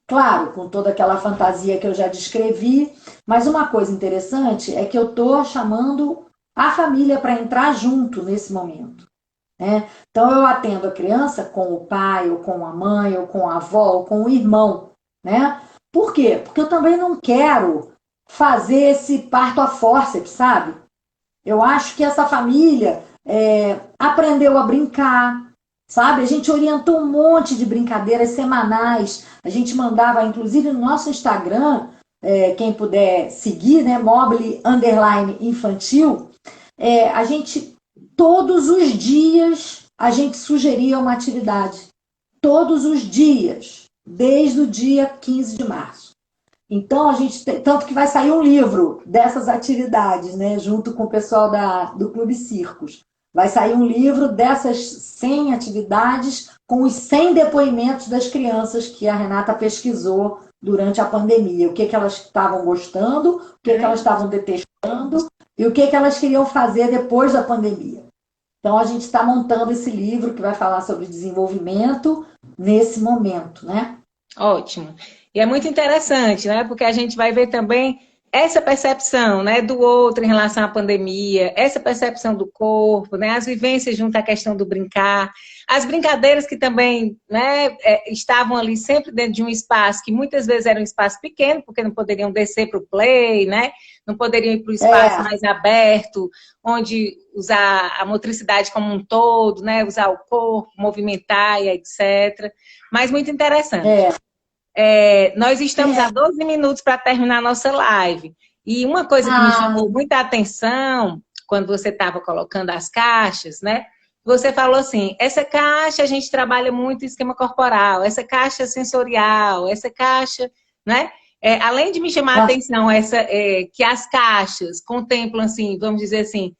Claro, com toda aquela fantasia que eu já descrevi, mas uma coisa interessante é que eu estou chamando a família para entrar junto nesse momento, né? Então eu atendo a criança com o pai, ou com a mãe, ou com a avó, ou com o irmão, né? Por quê? Porque eu também não quero fazer esse parto a fórceps, sabe? Eu acho que essa família aprendeu a brincar, sabe? A gente orientou um monte de brincadeiras semanais. A gente mandava, inclusive no nosso Instagram, quem puder seguir, né? Mobile underline infantil, a gente, todos os dias, a gente sugeria uma atividade. Todos os dias, desde o dia 15 de março. Então, a gente tanto que vai sair um livro dessas atividades, né, junto com o pessoal do Clube Circos. Vai sair um livro dessas 100 atividades com os 100 depoimentos das crianças que a Renata pesquisou durante a pandemia. O que elas estavam gostando, o que elas estavam detestando e o que elas queriam fazer depois da pandemia. Então, a gente está montando esse livro que vai falar sobre desenvolvimento nesse momento, né? Ótimo. E é muito interessante, né? Porque a gente vai ver também essa percepção, né, do outro em relação à pandemia, essa percepção do corpo, né, as vivências junto à questão do brincar, as brincadeiras que também, né, estavam ali sempre dentro de um espaço que muitas vezes era um espaço pequeno, porque não poderiam descer para o play, né, não poderiam ir para o espaço mais aberto, onde usar a motricidade como um todo, né, usar o corpo, movimentar e etc. Mas muito interessante. Nós estamos a 12 minutos para terminar a nossa live. E uma coisa que me chamou muita atenção, quando você estava colocando as caixas, né? Você falou assim, essa caixa a gente trabalha muito em esquema corporal, essa caixa sensorial, essa caixa, né? Além de me chamar a atenção que as caixas contemplam, assim, vamos dizer assim,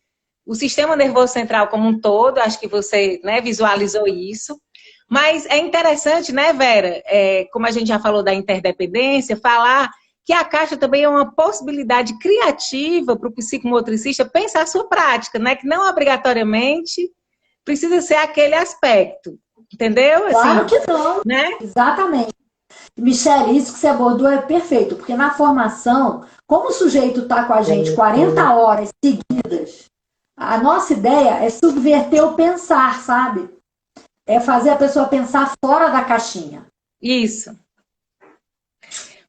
o sistema nervoso central como um todo, acho que você, né, visualizou isso. Mas é interessante, né, Vera, como a gente já falou da interdependência, falar que a caixa também é uma possibilidade criativa para o psicomotricista pensar a sua prática, né? Que não obrigatoriamente precisa ser aquele aspecto, entendeu? Claro Assim, que não, né? exatamente. Michele, isso que você abordou é perfeito, porque na formação, como o sujeito está com a gente 40 horas seguidas, a nossa ideia é subverter o pensar, sabe? É fazer a pessoa pensar fora da caixinha. Isso.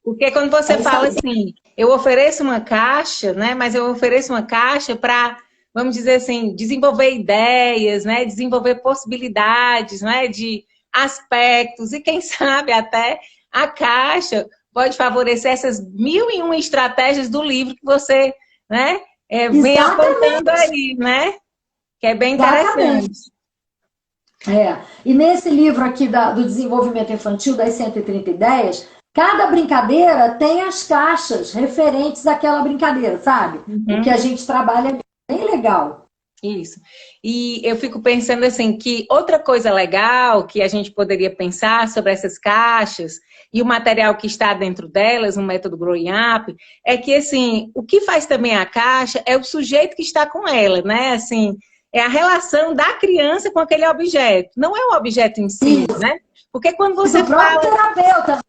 Porque quando você fala assim, eu ofereço uma caixa, né? Mas eu ofereço uma caixa para, vamos dizer assim, desenvolver ideias, né? Desenvolver possibilidades, né? De aspectos e quem sabe até a caixa pode favorecer essas 1001 estratégias do livro que você, né? Vem apontando Exatamente, aí, né? Que é bem exatamente. interessante. E nesse livro aqui do desenvolvimento infantil, das 130 ideias, cada brincadeira tem as caixas referentes àquela brincadeira, sabe? O que a Uhum. gente trabalha é bem legal. Isso. E eu fico pensando assim que outra coisa legal que a gente poderia pensar sobre essas caixas e o material que está dentro delas, no método Growing Up, é que assim, o que faz também a caixa é o sujeito que está com ela, né? Assim, é a relação da criança com aquele objeto, não é o objeto em si, Isso. né? Porque quando E do você próprio fala terapeuta,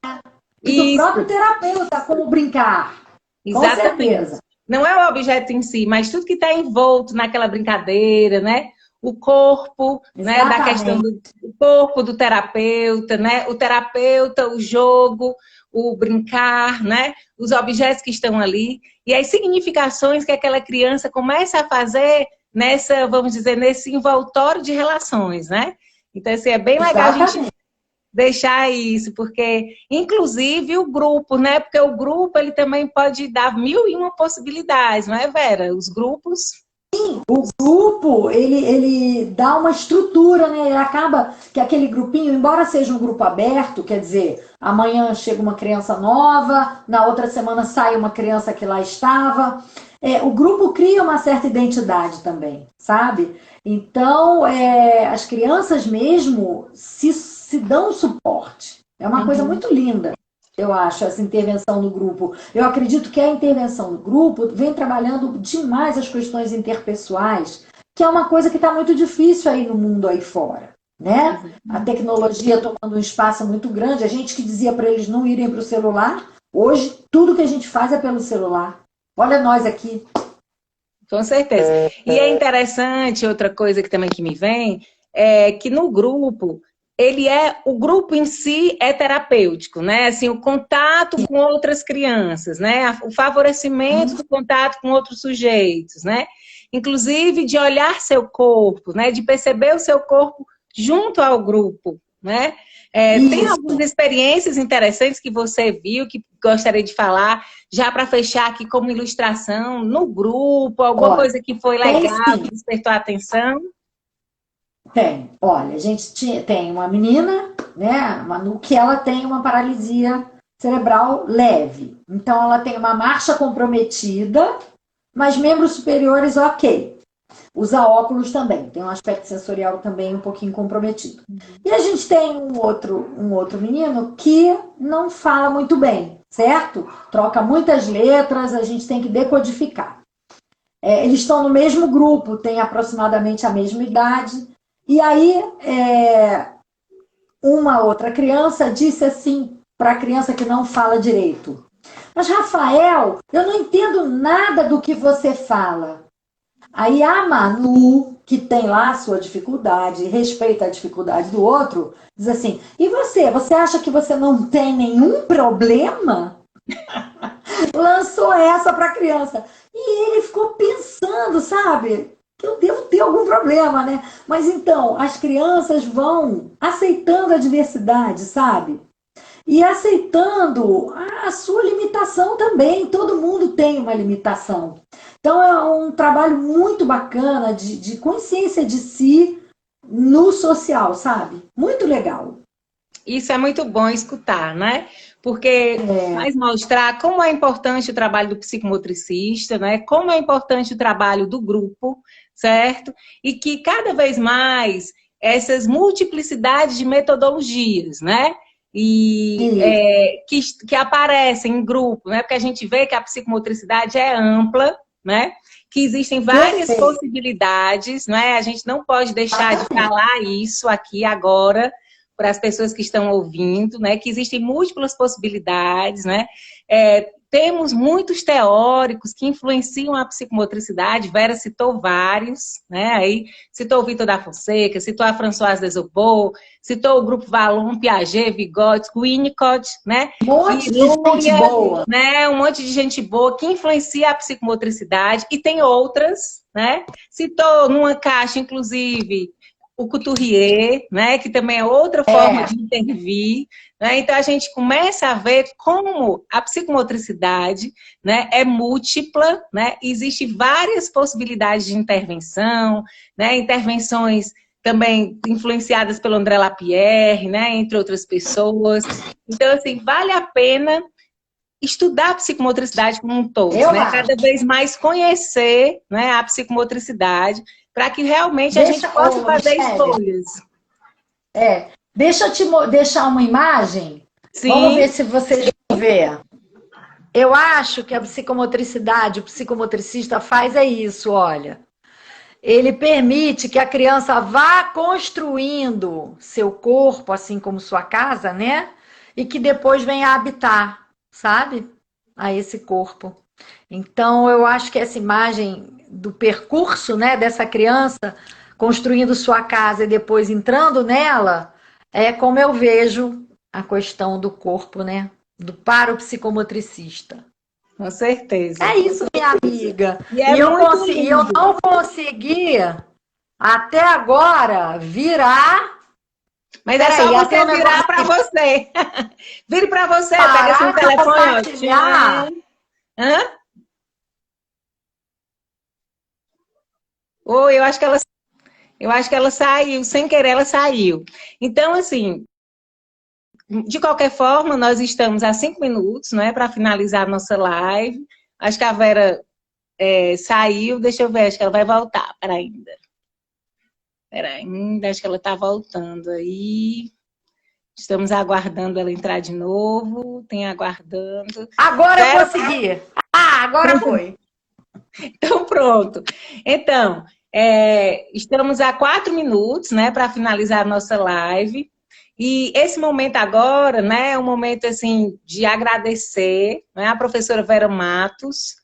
e do próprio isso, terapeuta, como brincar. Com exatamente. certeza. Não é o objeto em si, mas tudo que está envolto naquela brincadeira, né? O corpo, né? Da questão Exatamente. do corpo do terapeuta, né? O terapeuta, o jogo, o brincar, né? Os objetos que estão ali e as significações que aquela criança começa a fazer nessa, vamos dizer, nesse envoltório de relações, né? Então, assim, é bem legal a gente Exatamente. deixar isso, porque, inclusive, o grupo, né? Porque o grupo, ele também pode dar 1001 possibilidades, não é, Vera? Os grupos... O grupo, ele dá uma estrutura, né? Ele acaba que aquele grupinho, embora seja um grupo aberto, quer dizer, amanhã chega uma criança nova, na outra semana sai uma criança que lá estava. O grupo cria uma certa identidade também, sabe? Então, as crianças mesmo se dão suporte. É uma coisa Uhum. muito linda. Eu acho, essa intervenção no grupo. Eu acredito que a intervenção no grupo vem trabalhando demais as questões interpessoais, que é uma coisa que está muito difícil aí no mundo aí fora, né? A Exatamente. tecnologia tomando um espaço muito grande, a gente que dizia para eles não irem para o celular, hoje tudo que a gente faz é pelo celular. Olha nós aqui. Com certeza. E é interessante, outra coisa que também que me vem, é que no grupo, o grupo em si é terapêutico, né? Assim, o contato com outras crianças, né? O favorecimento do contato com outros sujeitos, né? Inclusive de olhar seu corpo, né? De perceber o seu corpo junto ao grupo, né? Tem algumas Isso. experiências interessantes que você viu, que gostaria de falar, já para fechar aqui como ilustração, no grupo, alguma Olha, coisa que foi tem legal, sim. que despertou a atenção? Tem. Olha, a gente tem uma menina, né, a Manu, que ela tem uma paralisia cerebral leve. Então, ela tem uma marcha comprometida, mas membros superiores ok. Usa óculos também, tem um aspecto sensorial também um pouquinho comprometido. E a gente tem um outro menino que não fala muito bem, certo? Troca muitas letras, a gente tem que decodificar. Eles estão no mesmo grupo, têm aproximadamente a mesma idade. E aí, uma outra criança disse assim para a criança que não fala direito: Mas, Rafael, eu não entendo nada do que você fala. Aí a Manu, que tem lá a sua dificuldade, respeita a dificuldade do outro, diz assim: E você? Você acha que você não tem nenhum problema? Lançou essa para a criança. E ele ficou pensando, sabe? Que eu devo ter algum problema, né? Mas então, as crianças vão aceitando a diversidade, sabe? E aceitando a sua limitação também. Todo mundo tem uma limitação. Então, é um trabalho muito bacana de consciência de si no social, sabe? Muito legal. Isso é muito bom escutar, né? Porque faz mostrar como é importante o trabalho do psicomotricista, né? Como é importante o trabalho do grupo, certo? E que cada vez mais essas multiplicidades de metodologias, né? E Isso. que aparecem em grupo, né? Porque a gente vê que a psicomotricidade é ampla, né? Que existem várias Perfeito. possibilidades, né? A gente não pode deixar de falar isso aqui agora para as pessoas que estão ouvindo, né? Que existem múltiplas possibilidades, né? temos muitos teóricos que influenciam a psicomotricidade. Vera citou vários, né? Aí citou o Vitor da Fonseca, citou a Françoise Desobot, citou o grupo Vallon, Piaget, Vygotsky, Winnicott, né? Um monte de gente boa. Né? Um monte de gente boa que influencia a psicomotricidade, e tem outras, né? Citou numa caixa, inclusive, o Couturier, né? Que também é outra forma de intervir. Né? Então, a gente começa a ver como a psicomotricidade, né, é múltipla, né? Existem várias possibilidades de intervenção, né? Intervenções também influenciadas pelo André Lapierre, né? Entre outras pessoas. Então, assim, vale a pena estudar a psicomotricidade como um todo, né? Cada vez mais conhecer, né, a psicomotricidade, para que realmente a gente possa fazer escolhas. Deixa eu te deixar uma imagem. Sim. Vamos ver se vocês vão ver. Eu acho que a psicomotricidade, o psicomotricista faz isso, olha. Ele permite que a criança vá construindo seu corpo, assim como sua casa, né? E que depois venha habitar, sabe? A esse corpo. Então, eu acho que essa imagem do percurso, né, dessa criança construindo sua casa e depois entrando nela, é como eu vejo a questão do corpo, né? Do parapsicomotricista. Com certeza. É isso, minha amiga. E eu não consegui, até agora, virar... Mas é só você virar para você. Vire para você, pega seu telefone. Hã? Oi, eu acho que ela saiu, sem querer ela saiu. Então, assim, de qualquer forma, nós estamos a 5 minutos, né, para finalizar a nossa live. Acho que a Vera saiu, deixa eu ver, acho que ela vai voltar, acho que ela está voltando aí. Estamos aguardando ela entrar de novo, tem aguardando. Agora eu consegui! Agora foi! Então, pronto. Então, estamos a 4 minutos, né, para finalizar a nossa live. E esse momento agora, né, é um momento, assim, de agradecer, né, a professora Vera Matos,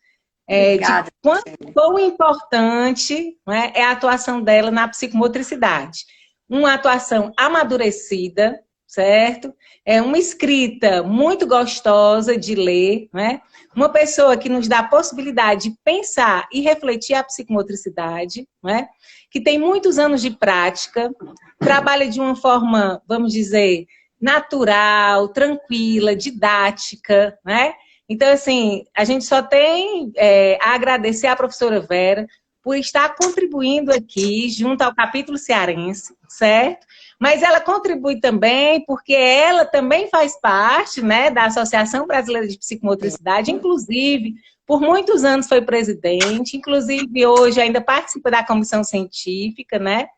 de quão importante, né, é a atuação dela na psicomotricidade. Uma atuação amadurecida, certo? É uma escrita muito gostosa de ler, né? Uma pessoa que nos dá a possibilidade de pensar e refletir a psicomotricidade, né? Que tem muitos anos de prática, trabalha de uma forma, vamos dizer, natural, tranquila, didática, né? Então, assim, a gente só tem a agradecer à professora Vera por estar contribuindo aqui junto ao capítulo cearense, certo? Mas ela contribui também porque ela também faz parte, né, da Associação Brasileira de Psicomotricidade, inclusive, por muitos anos foi presidente, inclusive hoje ainda participa da comissão científica, né?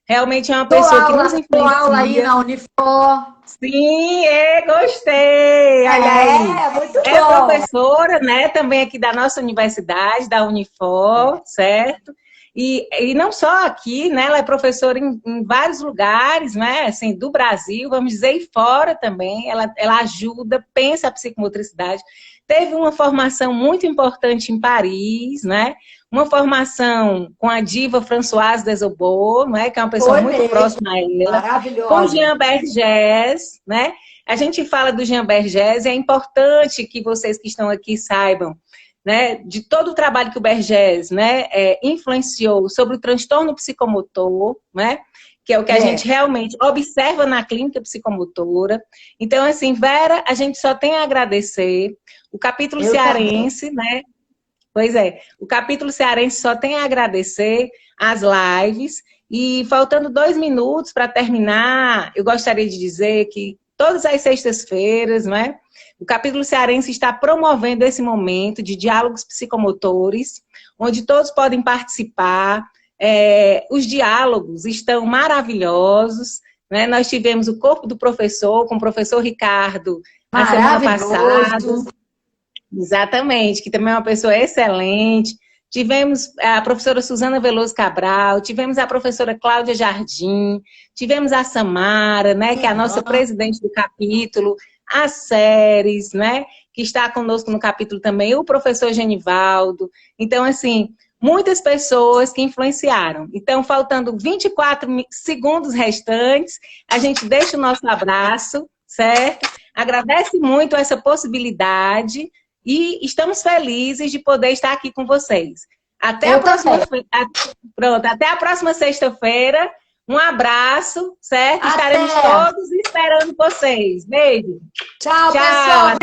Realmente é uma pessoa que nos influencia. Dou aula aí na Unifor. Sim, gostei! Olha aí. Muito bom. É professora, né, também aqui da nossa universidade, da Unifor, certo? E não só aqui, né, ela é professora em vários lugares, né, assim, do Brasil, vamos dizer, e fora também, ela ajuda, pensa a psicomotricidade. Teve uma formação muito importante em Paris, né, uma formação com a diva Françoise Desobot, né, que é uma pessoa muito próxima a ela. Maravilhosa. Com Jean Bergès, né, a gente fala do Jean Bergès, e é importante que vocês que estão aqui saibam, né, de todo o trabalho que o Bergès, né, influenciou sobre o transtorno psicomotor, né, que é o que a gente realmente observa na clínica psicomotora. Então, assim, Vera, a gente só tem a agradecer. O capítulo cearense, né, pois é, o capítulo cearense só tem a agradecer as lives. E faltando 2 minutos para terminar, eu gostaria de dizer que todas as sextas-feiras, né, o capítulo cearense está promovendo esse momento de diálogos psicomotores, onde todos podem participar. Os diálogos estão maravilhosos, né? Nós tivemos o Corpo do Professor, com o professor Ricardo, na semana passada. Exatamente, que também é uma pessoa excelente. Tivemos a professora Suzana Veloso Cabral, tivemos a professora Cláudia Jardim, tivemos a Samara, né, que é a nossa presidente do capítulo, as séries, né, que está conosco no capítulo também, o professor Genivaldo. Então, assim, muitas pessoas que influenciaram. Então, faltando 24 segundos restantes, a gente deixa o nosso abraço, certo? Agradece muito essa possibilidade e estamos felizes de poder estar aqui com vocês. Até a próxima, pronto, até a próxima sexta-feira. Um abraço, certo? Até. Estaremos todos esperando vocês. Beijo. Tchau, pessoal.